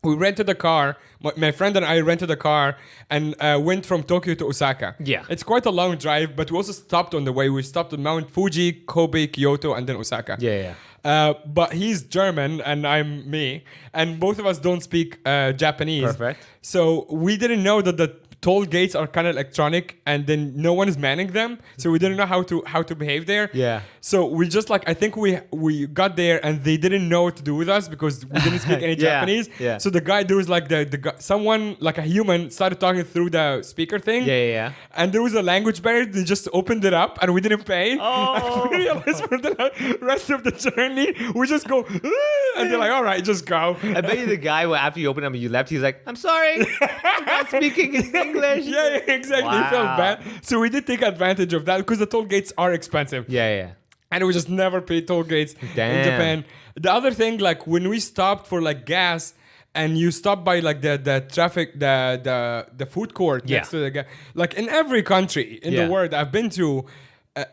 we rented a car. My friend and I rented a car and went from Tokyo to Osaka. Yeah. It's quite a long drive, but we also stopped on the way. We stopped on Mount Fuji, Kobe, Kyoto, and then Osaka. Yeah. But he's German and I'm me, and both of us don't speak Japanese. Perfect. So we didn't know that the toll gates are kind of electronic, and then no one is manning them. So we didn't know how to behave there. Yeah. So we just like I think we got there and they didn't know what to do with us because we didn't speak any Yeah, Japanese. yeah. So the guy there was like the guy, someone like a human started talking through the speaker thing. Yeah. And there was a language barrier. They just opened it up and we didn't pay. Oh. And we realized for the rest of the journey, we just go, "Ah," and they're like, all right, just go. I bet you the guy, after you opened up and you left, he's like, I'm sorry, I'm not speaking English. Yeah, exactly. He felt Wow. bad. So we did take advantage of that because the toll gates are expensive. Yeah. And we just never paid toll gates Damn. in Japan. The other thing, like when we stopped for like gas and you stop by like the traffic, the food court Yeah. next to the gas, like in every country in Yeah. the world I've been to,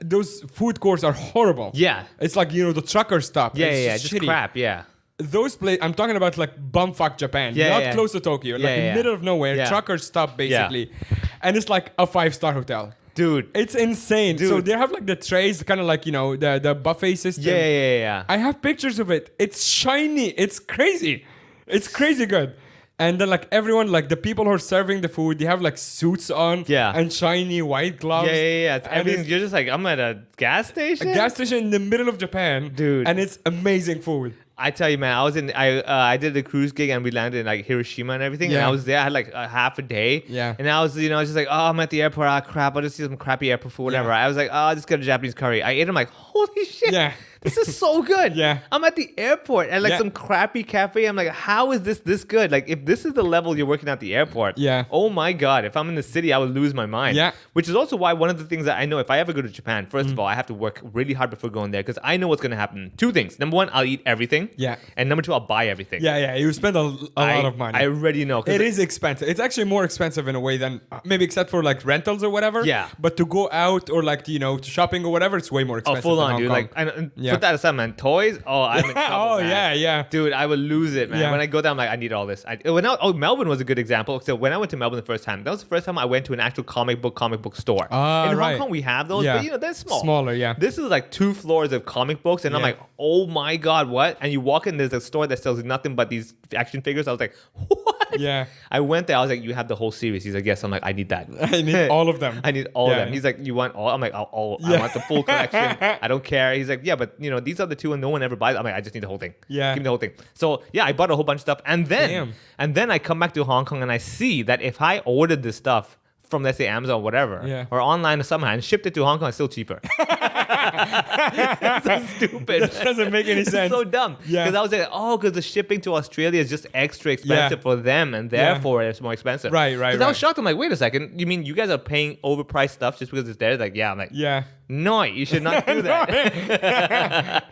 those food courts are horrible. Yeah. It's like, the trucker stop. Yeah, It's just shitty. crap, yeah. Those places, I'm talking about like bumfuck Japan, Yeah, not yeah. close to Tokyo, like Yeah, in the yeah. middle of nowhere, Yeah. trucker stop basically. And it's like a 5-star hotel. Dude. It's insane. So Dude. they have like the trays, kind of like, the buffet system. Yeah. I have pictures of it. It's shiny. It's crazy. It's crazy good. And then like everyone, like the people who are serving the food, they have like suits on and shiny white gloves. Yeah. It's everything. You're just like, I'm at a gas station? A gas station in the middle of Japan. Dude. And it's amazing food. I tell you, man, I did the cruise gig and we landed in like Hiroshima and everything. And I was there, I had like a half a day. Yeah. And I was, just like, oh, I'm at the airport. Ah, crap. I'll just see some crappy airport food, whatever. I was like, oh, I'll just get a Japanese curry. I ate it. I'm like, holy shit. Yeah. This is so good. Yeah. I'm at the airport at like some crappy cafe. I'm like, how is this good? Like, if this is the level you're working at the airport, oh my God, if I'm in the city, I would lose my mind. Yeah. Which is also why one of the things that I know, if I ever go to Japan, first of all, I have to work really hard before going there because I know what's going to happen. Two things. Number one, I'll eat everything. Yeah. And number two, I'll buy everything. Yeah. You spend a lot of money. I already know. It is expensive. It's actually more expensive in a way than maybe except for like rentals or whatever. Yeah. But to go out or like, to shopping or whatever, it's way more expensive. Oh, full than on, Hong dude. Kong. Like, and put that aside, man. Toys? Oh, I'm in trouble, Oh, man. yeah. Dude, I would lose it, man. Yeah. When I go there, I'm like, I need all this. Melbourne was a good example. So when I went to Melbourne the first time, that was the first time I went to an actual comic book store. In Hong Kong, we have those, but they're small. Smaller, yeah. This is like 2 floors of comic books, and I'm like, oh my God, what? And you walk in, there's a store that sells nothing but these action figures. I was like, what? Yeah. I went there, I was like, you have the whole series. He's like, yes. I'm like, I need that. I need all of them. I need all of them. He's like, you want all? I'm like, all. I want the full collection. I don't care. He's like, yeah, but these are the 2 and no one ever buys. I'm like, I just need the whole thing. Yeah. Give me the whole thing. So yeah, I bought a whole bunch of stuff. And then I come back to Hong Kong and I see that if I ordered this stuff from, let's say, Amazon or whatever, or online or somehow and shipped it to Hong Kong, it's still cheaper. It's so stupid. That doesn't make any sense. It's so dumb. Yeah. Because I was like, because the shipping to Australia is just extra expensive for them and therefore it's more expensive. Right. Because I was shocked. I'm like, wait a second. You mean you guys are paying overpriced stuff just because it's there? Like, yeah. I'm like, no, you should not do that.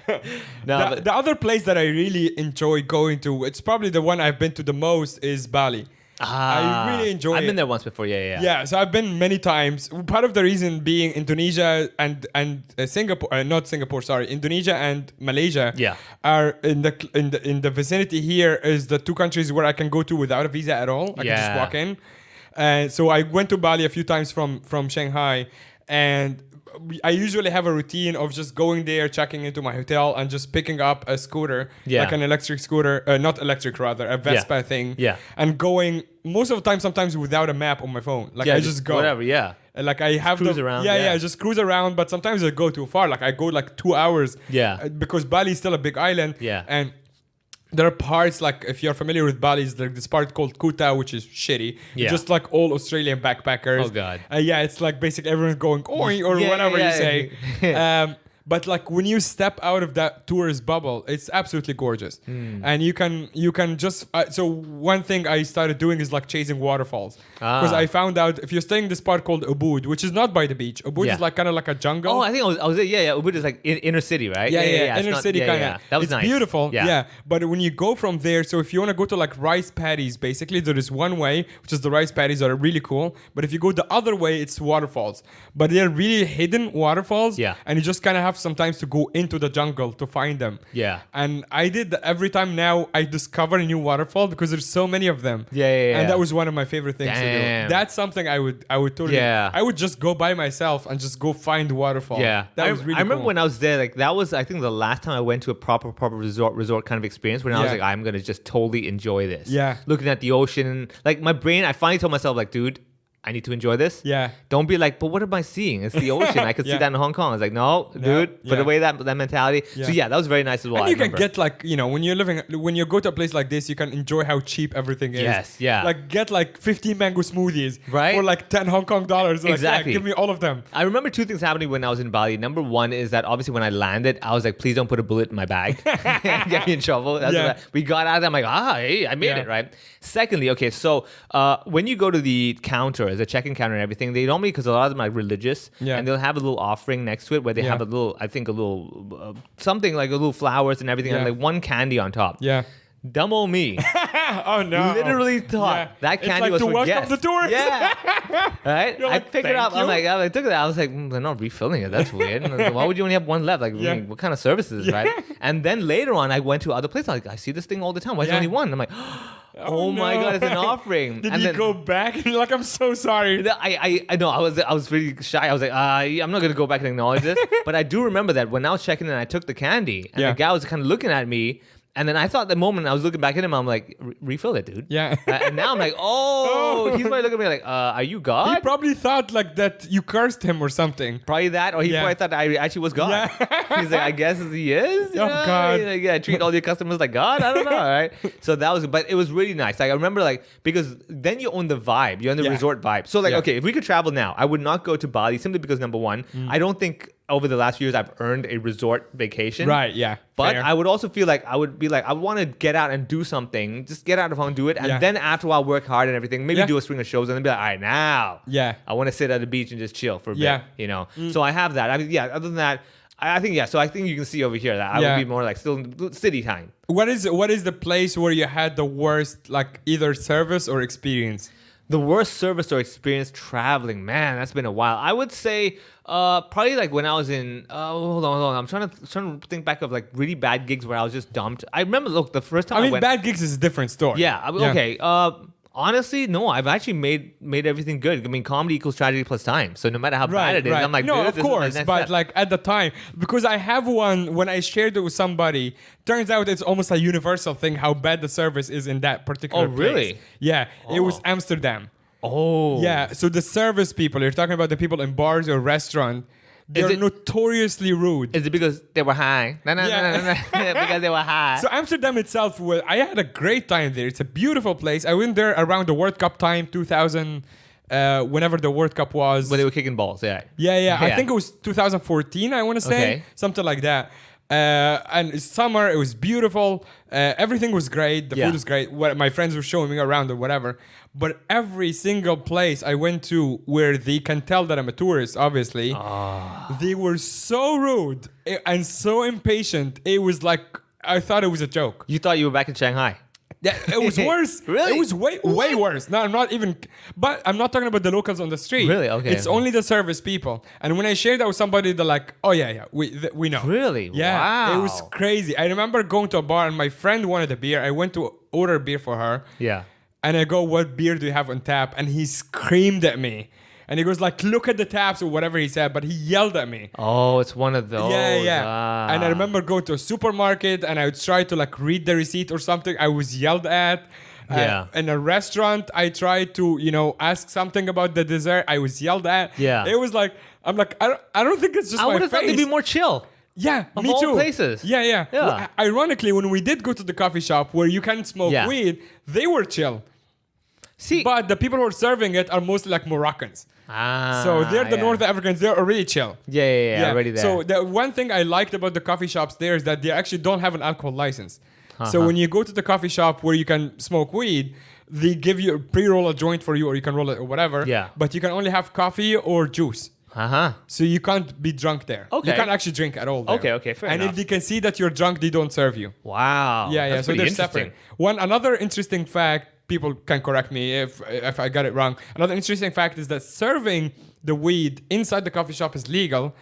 The other place that I really enjoy going to, it's probably the one I've been to the most, is Bali. I really enjoy it. I've been there once before, Yeah, so I've been many times. Part of the reason being Indonesia and Singapore, not Singapore, sorry, Indonesia and Malaysia are in the vicinity here is the 2 countries where I can go to without a visa at all. I can just walk in. So I went to Bali a few times from Shanghai, and I usually have a routine of just going there, checking into my hotel, and just picking up a scooter, like an electric scooter, not electric rather, a Vespa thing, and going most of the time, sometimes without a map on my phone. Like I just go whatever, Like I have cruise around. Just cruise around. But sometimes I go too far. Like I go like 2 hours. Because Bali is still a big island. And there are parts, like if you're familiar with Bali, there's like this part called Kuta, which is shitty. Just like all Australian backpackers. Oh God. It's like basically everyone's going oi or whatever you say. But like when you step out of that tourist bubble, it's absolutely gorgeous. And you can just so one thing I started doing is like chasing waterfalls, because I found out if you're staying in this part called Ubud, which is not by the beach. Ubud is like kind of like a jungle. Oh, I think I was Ubud is like inner city, right? Inner city kind of. That was it's nice. Beautiful. But when you go from there, so if you want to go to like rice paddies, basically there is one way, which is the rice paddies that are really cool. But if you go the other way, it's waterfalls. But they're really hidden waterfalls. And you just kind of have sometimes to go into the jungle to find them. And I did every time now I discover a new waterfall because there's so many of them. And that was one of my favorite things to do. That's something I would totally I would just go by myself and just go find waterfall. That was really I remember cool. when I was there, like that was I think the last time I went to a proper resort kind of experience when I was like, I'm gonna just totally enjoy this. Looking at the ocean, like my brain, I finally told myself like, dude, I need to enjoy this. Don't be like, but what am I seeing? It's the ocean. I could see that in Hong Kong. I was like, no, dude. Put away that mentality. So that was very nice as well. And you can get like, when you go to a place like this, you can enjoy how cheap everything is. Like get like 15 mango smoothies for like 10 Hong Kong dollars. Like, exactly. Give me all of them. I remember 2 things happening when I was in Bali. Number one is that obviously when I landed, I was like, please don't put a bullet in my bag. Get me in trouble. We got out of there. I'm like, hey, I made it, right? Secondly, okay, so when you go to the counter, the check-in counter and everything, they normally, because a lot of them are religious, and they'll have a little offering next to it where they have a little, I think a little, something like a little flowers and everything, and like one candy on top. Dumb old me. Oh no! Literally thought that candy like was to for welcome guests. the tourists. Right? You're like, I picked it up. "Thank you." I took it out. I was like, they're not refilling it. That's weird. And I was like, why would you only have one left? Like, what kind of service is this, right? And then later on, I went to other places. Like, I see this thing all the time. Why is there only one? I'm like, oh my God, it's an offering. Did and you then, go back and you're like, I'm so sorry? I know. I was really shy. I was like, I'm not gonna go back and acknowledge this. But I do remember that when I was checking in, I took the candy, and the guy was kind of looking at me. And then I thought the moment I was looking back at him, I'm like, refill it, dude. Yeah. And now I'm like, he's probably looking at me like, are you God? He probably thought like that you cursed him or something. Probably that, or he probably thought I actually was God. Yeah. He's like, I guess he is. You Oh, know? God. Like, yeah, treat all your customers like God. I don't know, right? So that was, but it was really nice. Like I remember, like because then you own the vibe, you own the resort vibe. So like, okay, if we could travel now, I would not go to Bali simply because number one, I don't think over the last few years I've earned a resort vacation. Right. Yeah. But Fair. I would also feel like I would be like, I want to get out and do something. Just get out of home, do it. And then after a while, work hard and everything. Maybe do a string of shows and then be like, all right, now. Yeah. I want to sit at the beach and just chill for a bit. Yeah. You know? So I have that. I mean, other than that, I think, so I think you can see over here that I would be more like still city time. What is the place where you had the worst, like either service or experience? The worst service or experience traveling, man, that's been a while. I would say probably like when I was in. Hold on. I'm trying to think back of like really bad gigs where I was just dumped. I remember, look, the first time I went. Bad gigs is a different story. Yeah. Okay. Honestly, no. I've actually made everything good. I mean, comedy equals tragedy plus time. So no matter how bad it is, I'm like, no, dude, of this is my course, next but step. like at the time, because I have one when I shared it with somebody. Turns out it's almost a universal thing how bad the service is in that particular place. Really? Yeah, it was Amsterdam. Oh. Yeah, so the service people, you're talking about the people in bars or restaurant, they're notoriously rude. Is it because they were high? No, because they were high. So Amsterdam itself, I had a great time there. It's a beautiful place. I went there around the World Cup time, 2000, whenever the World Cup was. When they were kicking balls, yeah. Yeah. I think it was 2014, I want to say. Okay. Something like that. And it's summer, it was beautiful. Everything was great. The food was great. My friends were showing me around or whatever. But every single place I went to where they can tell that I'm a tourist, obviously, they were so rude and so impatient. It was like, I thought it was a joke. You thought you were back in Shanghai. Yeah, it was worse. Really? It was way worse. No, I'm not even. But I'm not talking about the locals on the street. Really? Okay. It's only the service people. And when I shared that with somebody, they're like, "Oh yeah, we know." Really? Yeah. Wow. It was crazy. I remember going to a bar and my friend wanted a beer. I went to order a beer for her. Yeah. And I go, "What beer do you have on tap?" And he screamed at me. And he goes like, "Look at the taps," or whatever he said, but he yelled at me. Oh, it's one of those. Yeah. Ah. And I remember going to a supermarket and I would try to like read the receipt or something. I was yelled at. Yeah. In a restaurant, I tried to, ask something about the dessert. I was yelled at. Yeah. It was like, I'm like, I don't think it's just I my would have thought they'd face. be more chill. Yeah, Of me all too. places. Yeah. Well, ironically, when we did go to the coffee shop where you can smoke weed, they were chill. See, But the people who are serving it are mostly like Moroccans. Ah, So they're the yeah. North Africans. They're already chill. Yeah, already there. So the one thing I liked about the coffee shops there is that they actually don't have an alcohol license. So when you go to the coffee shop where you can smoke weed, they give you pre-roll a joint for you, or you can roll it or whatever. Yeah. But you can only have coffee or juice. So you can't be drunk there. Okay. You can't actually drink at all there. Okay, fair and enough. if they can see that you're drunk, they don't serve you. Wow. Yeah. That's So pretty they're interesting. separate. Another interesting fact, people can correct me if I got it wrong. Another interesting fact is that serving the weed inside the coffee shop is legal,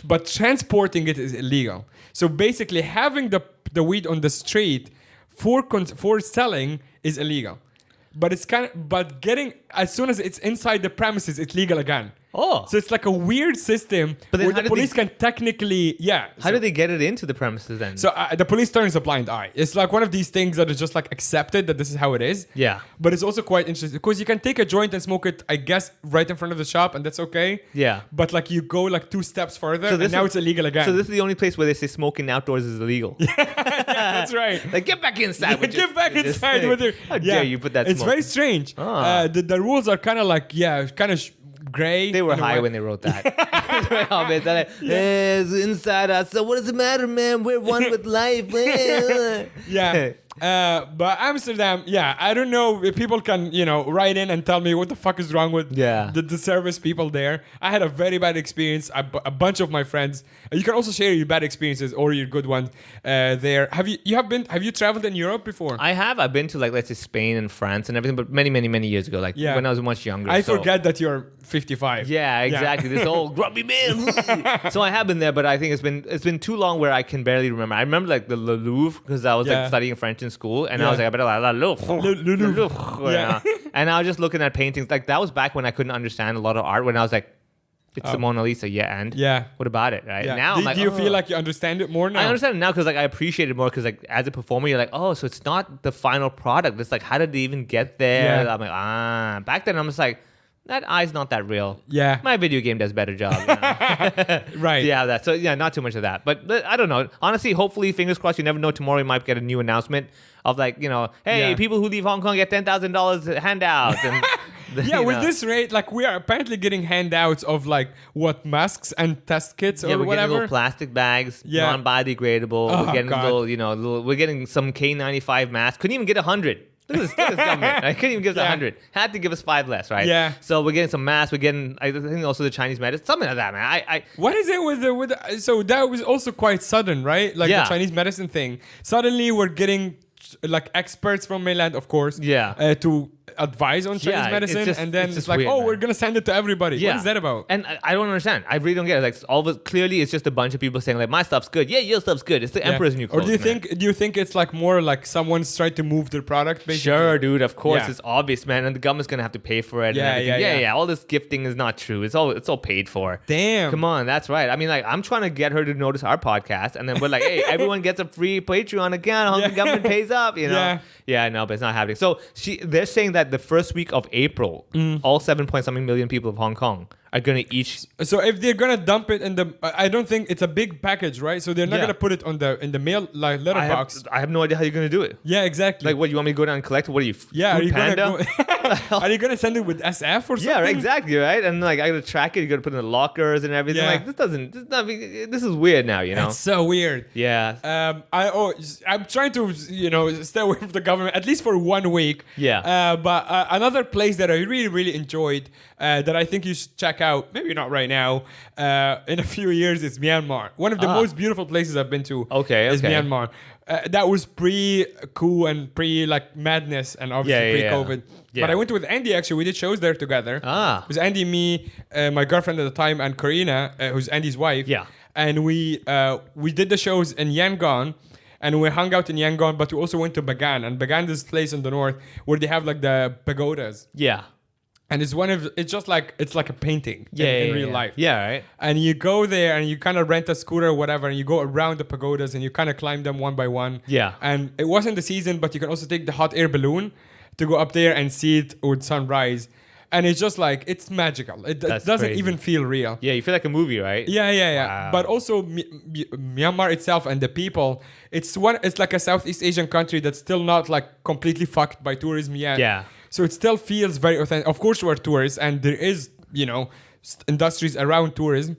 but transporting it is illegal. So basically, having the weed on the street for selling is illegal. But getting as soon as it's inside the premises, it's legal again. Oh. So it's like a weird system But then where how the did police they- can technically, How do they get it into the premises then? So the police turns a blind eye. It's like one of these things that is just like accepted that this is how it is. Yeah. But it's also quite interesting because you can take a joint and smoke it, I guess, right in front of the shop, and that's okay. Yeah. But like you go like 2 steps further, and this now is- it's illegal again. So this is the only place where they say smoking outdoors is illegal. That's right. Like, get back inside. with your- Get back this inside thing. with your. How dare you put that It's smoke? very strange. Ah. The rules are kind of like gray. They were in a high way. when they wrote that. Oh, man, they're like, it's inside us. So what does it matter, man? We're one with life. Yeah. But Amsterdam, I don't know if people can, write in and tell me what the fuck is wrong with the service people there. I had a very bad experience. A bunch of my friends. You can also share your bad experiences or your good ones there. Have you traveled in Europe before? I have. I've been to like, let's say Spain and France and everything, but many, many, many years ago, like when I was much younger. I forget that you're 55. Yeah, exactly. This old grumpy man. So I have been there, but I think it's been too long where I can barely remember. I remember like the Louvre because I was like studying French in school, and I was like, I better like Louvre. Yeah. And I was just looking at paintings. Like that was back when I couldn't understand a lot of art. When I was like It's the Mona Lisa, yeah, and Yeah. what about it, right? Yeah. Now do, I'm like, do you oh. feel like you understand it more now? I understand it now because like I appreciate it more because like as a performer you're like, oh, so it's not the final product. It's like how did they even get there? Yeah. I'm like, back then I'm just like, that eye's not that real. Yeah. My video game does better job. You know? Right. Yeah, that. So yeah, not too much of that. But I don't know. Honestly, hopefully, fingers crossed. You never know. Tomorrow we might get a new announcement of like, hey, Yeah. people who leave Hong Kong get $10,000 handouts. And Yeah, with this rate, like we are apparently getting handouts of like masks and test kits or we're getting whatever. little plastic bags, Yeah. non-biodegradable. Oh, we're getting God. we're getting some K95 masks. Couldn't even get 100. Look at this government. I couldn't even give us 100. Had to give us 5 less, right? Yeah. So we're getting some masks. We're getting, I think, also the Chinese medicine, something like that, man. What is it with the so that was also quite sudden, right? Like Yeah. the Chinese medicine thing. Suddenly we're getting like experts from mainland, of course, Yeah. to advise on Chinese Yeah, it's medicine, just- and then it's it's just like, weird, oh, man. we're gonna send it to everybody. What is that about? And I don't understand. I really don't get it. Like all of it, clearly, it's just a bunch of people saying like, my stuff's good. Yeah, your stuff's good. It's the Yeah. emperor's new Or clothes. do you man. think it's like more like someone's trying to move their product? Basically? Sure, dude. Of course, Yeah. it's obvious, man, and the government's gonna have to pay for it. and Yeah, everything. yeah, yeah, yeah. All this gifting is not true. It's all paid for. Damn. Come on, that's right. I mean, like, I'm trying to get her to notice our podcast, and then we're like, hey, everyone gets a free Patreon account. Hong Kong Yeah. government pays up, Yeah. Yeah, no, but it's not happening. So they're saying that the first week of April, all 7 point something million people of Hong Kong are gonna each. So if they're gonna dump it in the, I don't think it's a big package, right? So they're not Yeah. gonna put it on in the mail like letterbox. I have no idea how you're gonna do it. Yeah, exactly. Like, what, you want me to go down and collect? What are you? yeah, Food are you Panda? gonna go? Are you gonna send it with SF or something? Yeah, exactly, right. And like I gotta track it. You gotta put it in the lockers and everything. Yeah. Like this is weird now. It's so weird. Yeah. I'm trying to stay away from the government at least for 1 week. Yeah. But another place that I really enjoyed that I think you should check out, maybe not right now, in a few years, is Myanmar. One of the most beautiful places I've been to. Okay, is okay. Myanmar. That was pre-coup and like madness and obviously Yeah. pre-COVID. Yeah. But I went with Andy actually. We did shows there together. It was Andy, me, my girlfriend at the time, and Karina, who's Andy's wife. Yeah. And we did the shows in Yangon, and we hung out in Yangon, but we also went to Bagan. And Bagan is this place in the north where they have like the pagodas. Yeah. And it's just like a painting in real life. Yeah, right. And you go there and you kind of rent a scooter or whatever, and you go around the pagodas and you kind of climb them one by one. Yeah. And it wasn't the season, but you can also take the hot air balloon to go up there and see it with sunrise. And it's just like, it's magical. It doesn't crazy. even feel real. Yeah, you feel like a movie, right? Yeah. Wow. But also Myanmar itself and the people, it's like a Southeast Asian country that's still not like completely fucked by tourism yet. Yeah. So it still feels very authentic. Of course, we're tourists, and there is, industries around tourism,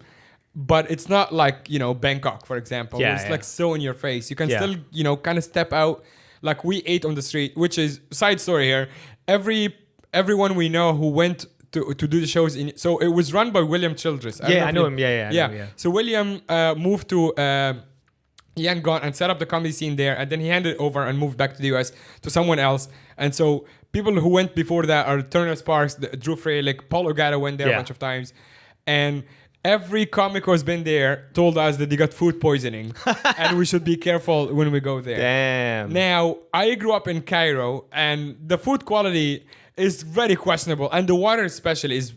but it's not like, Bangkok, for example. Yeah, where it's yeah. like so in your face. You can Yeah. still, kind of step out. Like we ate on the street, which is side story here. Everyone we know who went to do the shows so it was run by William Childress. I know him. Yeah, I know him, yeah. So William moved to Yangon and set up the comedy scene there, and then he handed it over and moved back to the US to someone else. And so people who went before that are Turner Sparks, Drew Freilich, Paul Ogata went there a bunch of times, and every comic who's been there told us that they got food poisoning and we should be careful when we go there. Damn. Now, I grew up in Cairo, and the food quality is very questionable, and the water especially is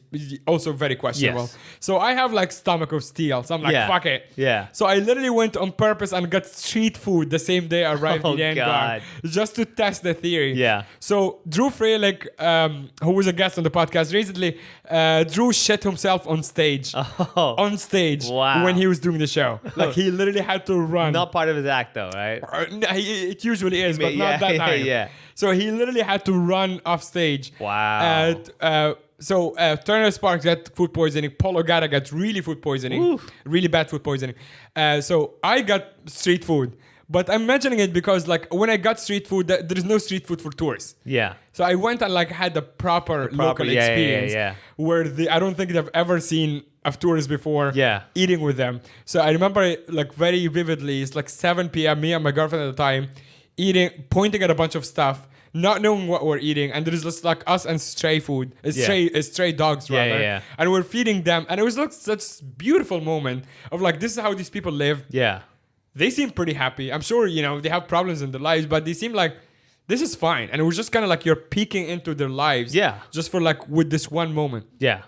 also very questionable. Yes. So I have like stomach of steel, so I'm like, Yeah. fuck it. Yeah. So I literally went on purpose and got street food the same day I arrived Oh, in Yangon, God. just to test the theory. Yeah. So Drew Freilich, who was a guest on the podcast recently, Drew shit himself on stage. Oh. On stage Wow. when he was doing the show. Like he literally had to run. Not part of his act, though, right? No, it usually is, but Yeah, not that time. yeah. So he literally had to run off stage. Wow. So Turner Sparks got food poisoning. Paul Ogata got really food poisoning. Oof. Really bad food poisoning. So I got street food. But I'm mentioning it because like when I got street food, there is no street food for tourists. Yeah. So I went and like had the proper local yeah, experience yeah. where I don't think they've ever seen of tourists before Yeah. eating with them. So I remember it like very vividly. It's like 7 p.m. Me and my girlfriend at the time pointing at a bunch of stuff, not knowing what we're eating, and there's just like us and stray food, stray dogs rather, yeah. and we're feeding them, and it was like such beautiful moment of like this is how these people live. Yeah. They seem pretty happy. I'm sure they have problems in their lives, but they seem like this is fine, and it was just kind of like you're peeking into their lives, Yeah. just for like with this one moment. Yeah.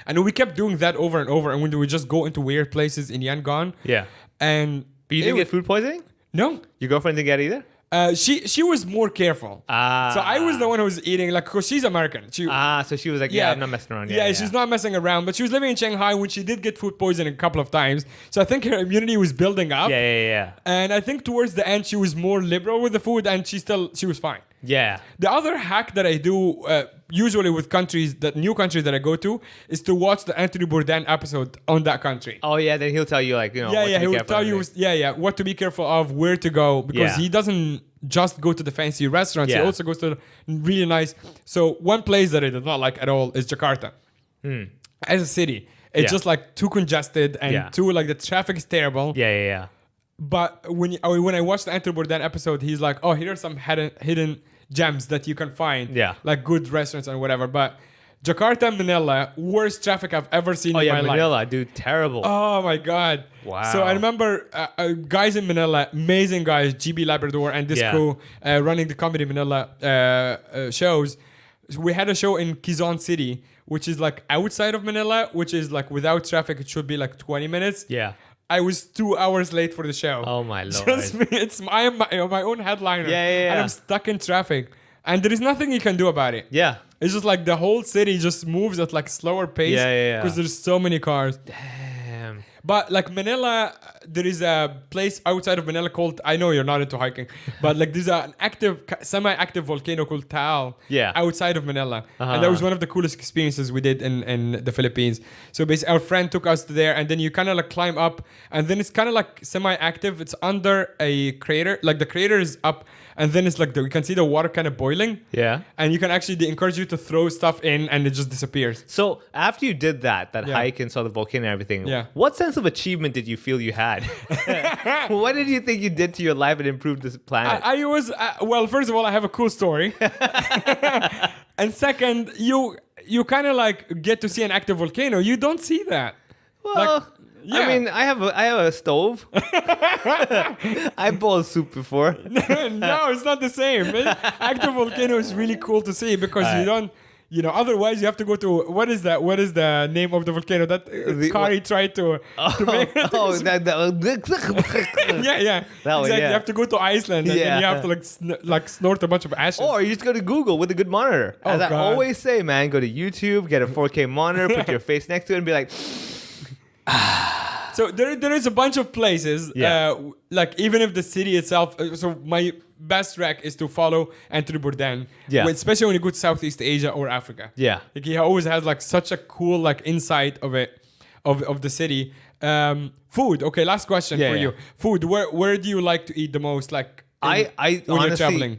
And we kept doing that over and over. And when we would just go into weird places in Yangon. Yeah. And But you didn't get food poisoning? no. Your girlfriend didn't get it either? She was more careful. So I was the one who was eating, like, because she's American. So she was like, yeah, I'm not messing around. Yeah, she's not messing around. But she was living in Shanghai when she did get food poisoning a couple of times. So I think her immunity was building up. Yeah. And I think towards the end, she was more liberal with the food, and she was fine. Yeah. The other hack that I do usually with new countries that I go to, is to watch the Anthony Bourdain episode on that country. Oh yeah, then he'll tell you like, you know, what to be he will careful tell you, what to be careful of, where to go, because he doesn't just go to the fancy restaurants. He also goes to the really nice. So one place that I did not like at all is Jakarta. As a city, it's just like too congested and too like the traffic is terrible. Yeah. But when I watched the Anthony Bourdain episode, he's like, oh, here are some hidden gems that you can find. Yeah. Like good restaurants and whatever. But Jakarta and Manila, worst traffic I've ever seen in my life. Manila, dude, terrible. Oh my God. Wow. So I remember guys in Manila, amazing guys, GB Labrador and this crew running the Comedy Manila shows. So we had a show in Quezon City, which is like outside of Manila, which is like without traffic, it should be like 20 minutes. Yeah. I was 2 hours late for the show. Oh my Lord. Just me. I am my own headliner. Yeah. And I'm stuck in traffic. And there is nothing you can do about it. Yeah. It's just like the whole city just moves at like slower pace. Yeah. Because there's so many cars. Damn. But like Manila, there is a place outside of Manila called, I know you're not into hiking, but like there's an semi-active volcano called Taal outside of Manila. And that was one of the coolest experiences we did in the Philippines. So basically our friend took us there, and then you kind of like climb up, and then it's kind of like semi-active. It's under a crater, like the crater is up, and then it's like you can see the water kind of boiling. Yeah. And you can actually, they encourage you to throw stuff in and it just disappears. So after you did that hike and saw the volcano and everything, what sense of achievement did you feel you had? What did you think you did to your life and improved this planet? I was, well, first of all, I have a cool story. And second, you kind of like get to see an active volcano. You don't see that. Well, I mean, I have a stove. I boiled soup before. No, it's not the same. Active volcano is really cool to see because you don't, otherwise you have to go to, what is the name of the volcano that Kari tried to make? Yeah. Exactly. You have to go to Iceland and then you have to like snort a bunch of ashes. Or you just go to Google with a good monitor. As I always say, man, go to YouTube, get a 4K monitor, put your face next to it and be like... So there is a bunch of places, like even if the city itself. So my best rec is to follow Anthony Bourdain, especially when you go to Southeast Asia or Africa. Yeah, like he always has like such a cool like insight of it, of the city. Food. Okay, last question for you. Food. Where do you like to eat the most? Like I when honestly, you're traveling.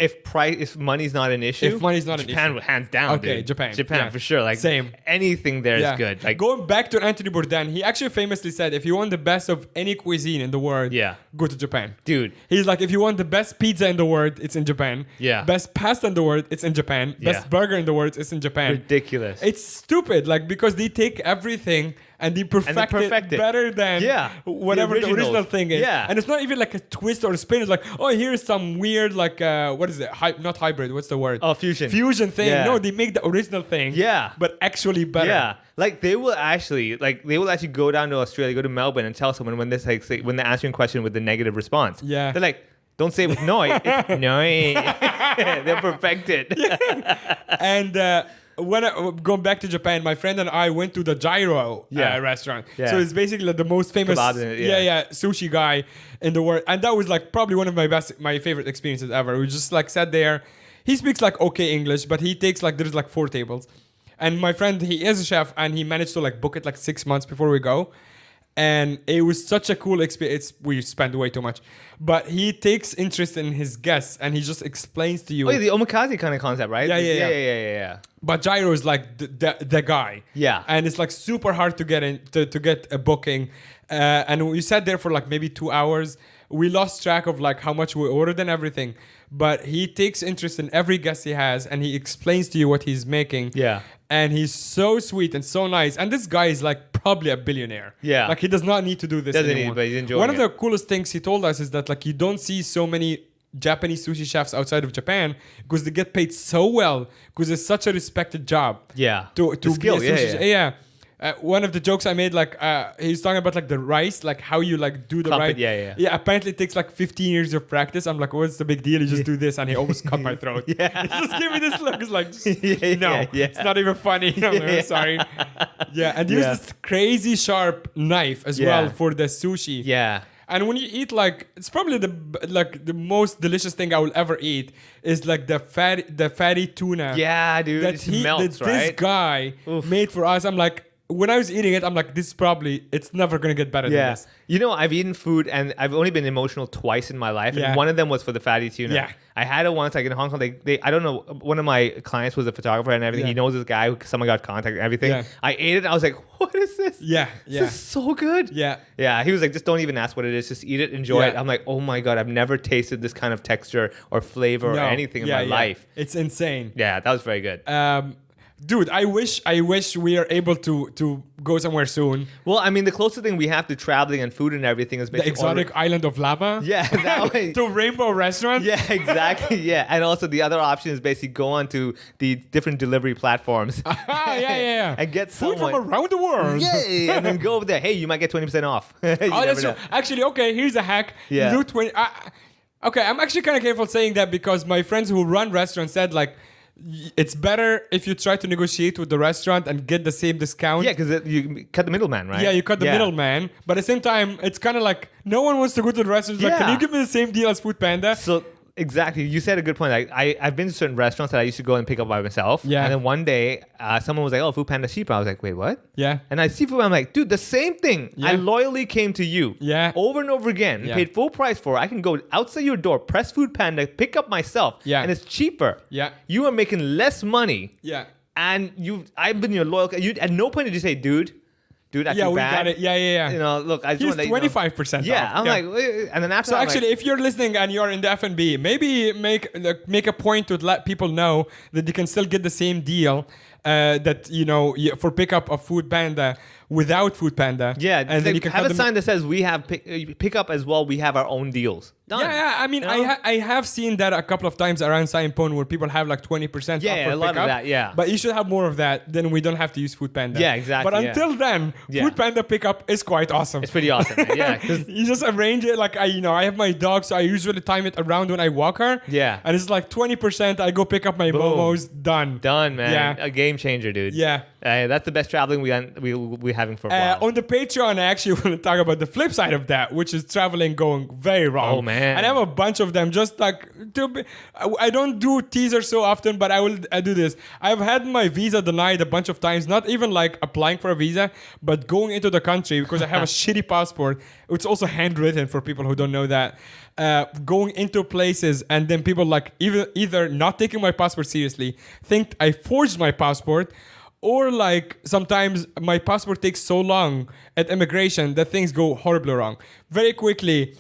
If money's not an issue, Japan, hands down. Okay, dude. Japan for sure. Like same. Anything there is good. Like going back to Anthony Bourdain, he actually famously said, if you want the best of any cuisine in the world, go to Japan, dude. He's like, if you want the best pizza in the world, it's in Japan. Yeah. Best pasta in the world, it's in Japan. Best burger in the world, it's in Japan. Ridiculous. It's stupid, like because they take everything and they perfect it better than whatever the original thing is. Yeah. And it's not even like a twist or a spin. It's like, oh, here's some weird like what is it? Not hybrid. What's the word? Oh, fusion. Fusion thing. Yeah. No, they make the original thing. Yeah. But actually better. Yeah. Like they will actually go down to Australia, go to Melbourne, and tell someone when they're answering a question with the negative response. Yeah. They're like, don't say it with noi. Noi. They'll perfect it. And when I go back to Japan, my friend and I went to the Gyro restaurant. Yeah. So it's basically like the most famous sushi guy in the world. And that was like probably one of my favorite experiences ever. We just like sat there. He speaks like okay English, but he takes like, there's like 4 tables. And my friend, he is a chef and he managed to like book it like 6 months before we go. And it was such a cool experience. We spent way too much. But he takes interest in his guests and he just explains to you. Oh, yeah, the omakase kind of concept, right? Yeah. But Gyro is like the guy. Yeah. And it's like super hard to get in to get a booking. And we sat there for like maybe 2 hours. We lost track of like how much we ordered and everything. But he takes interest in every guest he has and he explains to you what he's making. Yeah. And he's so sweet and so nice. And this guy is like probably a billionaire. Yeah. Like he does not need to do this anymore. But he's enjoying One of the coolest things he told us is that like you don't see so many Japanese sushi chefs outside of Japan because they get paid so well because it's such a respected job. Yeah. To The skill, be a sushi yeah. One of the jokes I made, like, he's talking about like the rice, like how you like do the Cup rice. it, yeah. Yeah, apparently it takes like 15 years of practice. I'm like, what's the big deal? You just do this, and he almost cut my throat. Yeah. He just give me this look. It's like, Yeah, it's not even funny. I'm like, sorry. Yeah, and use this crazy sharp knife as well for the sushi. Yeah. And when you eat, like, it's probably the most delicious thing I will ever eat is like the fatty tuna. Yeah, dude. That It melts, that right? this guy made for us. I'm like, when I was eating it, I'm like, it's never gonna get better than this. You know, I've eaten food and I've only been emotional twice in my life. Yeah. And one of them was for the fatty tuna. Yeah. I had it once, like in Hong Kong. I don't know, one of my clients was a photographer and everything. Yeah. He knows this guy, someone got contact and everything. Yeah. I ate it. I was like, what is this? Yeah, This is so good. Yeah. Yeah. He was like, just don't even ask what it is. Just eat it, enjoy it. Yeah. I'm like, oh my God, I've never tasted this kind of texture or flavor or anything in my life. It's insane. Yeah, that was very good. Dude, I wish we are able to go somewhere soon. Well, I mean, the closest thing we have to traveling and food and everything is The basically exotic island of lava. Yeah, that way. To Rainbow Restaurant. Yeah, exactly. Yeah, and also the other option is basically go onto the different delivery platforms. Yeah. And get food someone from around the world. Yay! And then go over there. Hey, you might get 20% off. You Oh, that's never true. know. Actually, okay, here's a hack. Yeah. You do 20. Okay, I'm actually kind of careful saying that because my friends who run restaurants said, like, it's better if you try to negotiate with the restaurant and get the same discount. Yeah, because you cut the middleman, right? Yeah, you cut the middleman. But at the same time, it's kind of like no one wants to go to the restaurant. Like, can you give me the same deal as Food Panda? So exactly, you said a good point. Like I've been to certain restaurants that I used to go and pick up by myself. Yeah. And then one day, someone was like, "Oh, Food Panda's cheaper." I was like, "Wait, what?" Yeah. And I see Food Panda. I'm like, "Dude, the same thing. Yeah. I loyally came to you. Yeah. Over and over again. Yeah. Paid full price for it. I can go outside your door, press Food Panda, pick up myself. Yeah. And it's cheaper. Yeah. You are making less money. Yeah. And I've been your loyal. You at no point did you say, dude, I Yeah, feel we bad. got it. Yeah. You know, look, I just He's want to 25% Yeah, off. I'm like, wait, and then after So I'm actually, like, if you're listening and you're in the F&B, maybe make a point to let people know that they can still get the same deal that, you know, for pickup of Food Panda without Food Panda. yeah, and then you can have cut a sign that says we have pick up as well. We have our own deals. Done. Yeah. I mean, You know? I have seen that a couple of times around Saigon where people have like 20% off Yeah, for a lot of pickup. that, yeah. But you should have more of that. Then we don't have to use Food Panda. Yeah, exactly, But yeah. until then, Yeah. Food Panda pickup is quite awesome. It's pretty awesome. Man. Yeah, 'cause- You just arrange it like I have my dog, so I usually time it around when I walk her. Yeah. And it's like 20%. I go pick up my Boom. momos. Done. done, man. Yeah. A game changer, dude. Yeah. That's the best traveling we're having for a while. On the Patreon, I actually want to talk about the flip side of that, which is traveling going very wrong. Oh, man. And I have a bunch of them. Just like I don't do teasers so often, but I do this. I've had my visa denied a bunch of times. Not even like applying for a visa, but going into the country because I have a shitty passport. It's also handwritten for people who don't know that. Going into places and then people like either not taking my passport seriously, think I forged my passport. Or like sometimes my passport takes so long at immigration that things go horribly wrong. Very quickly,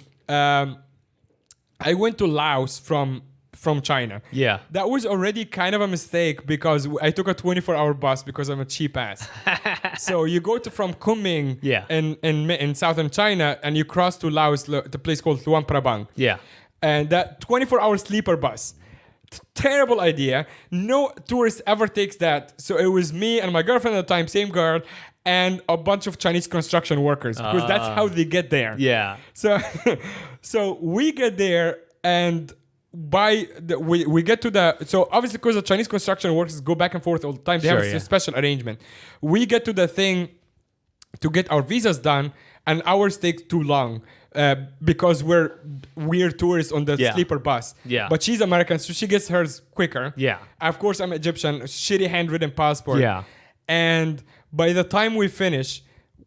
I went to Laos from China. Yeah. That was already kind of a mistake because I took a 24-hour bus because I'm a cheap ass. So you go from Kunming Yeah. in southern China and you cross to Laos, the place called Luang Prabang. Yeah. And that 24-hour sleeper bus. Terrible idea. No tourist ever takes that. So it was me and my girlfriend at the time, same girl, and a bunch of Chinese construction workers because that's how they get there. Yeah. So we get there and we get to the so obviously because the Chinese construction workers go back and forth all the time. They have a special arrangement. We get to the thing to get our visas done, and ours take too long. Because we're weird tourists on the sleeper bus. Yeah. But she's American, so she gets hers quicker. Yeah. Of course, I'm Egyptian, shitty handwritten passport. Yeah. And by the time we finish,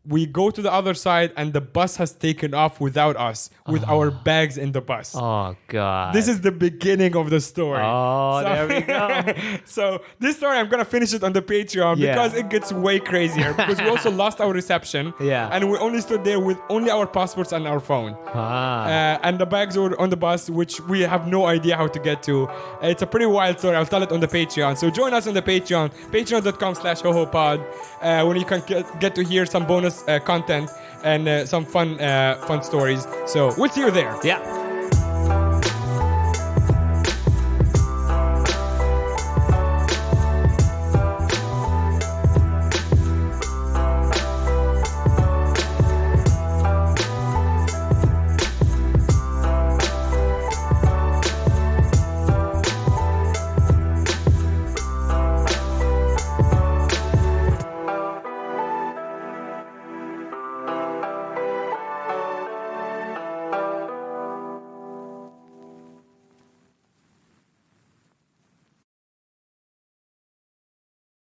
we go to the other side and the bus has taken off without us, with our bags in the bus. Oh, God. This is the beginning of the story. Oh, there we go. So this story, I'm going to finish it on the Patreon because it gets way crazier because we also lost our reception. Yeah. And we only stood there with only our passports and our phone. And the bags were on the bus, which we have no idea how to get to. It's a pretty wild story. I'll tell it on the Patreon. So join us on the Patreon, patreon.com/hohopod, when you can get to hear some bonus content and some fun stories. So we'll see you there. Yeah.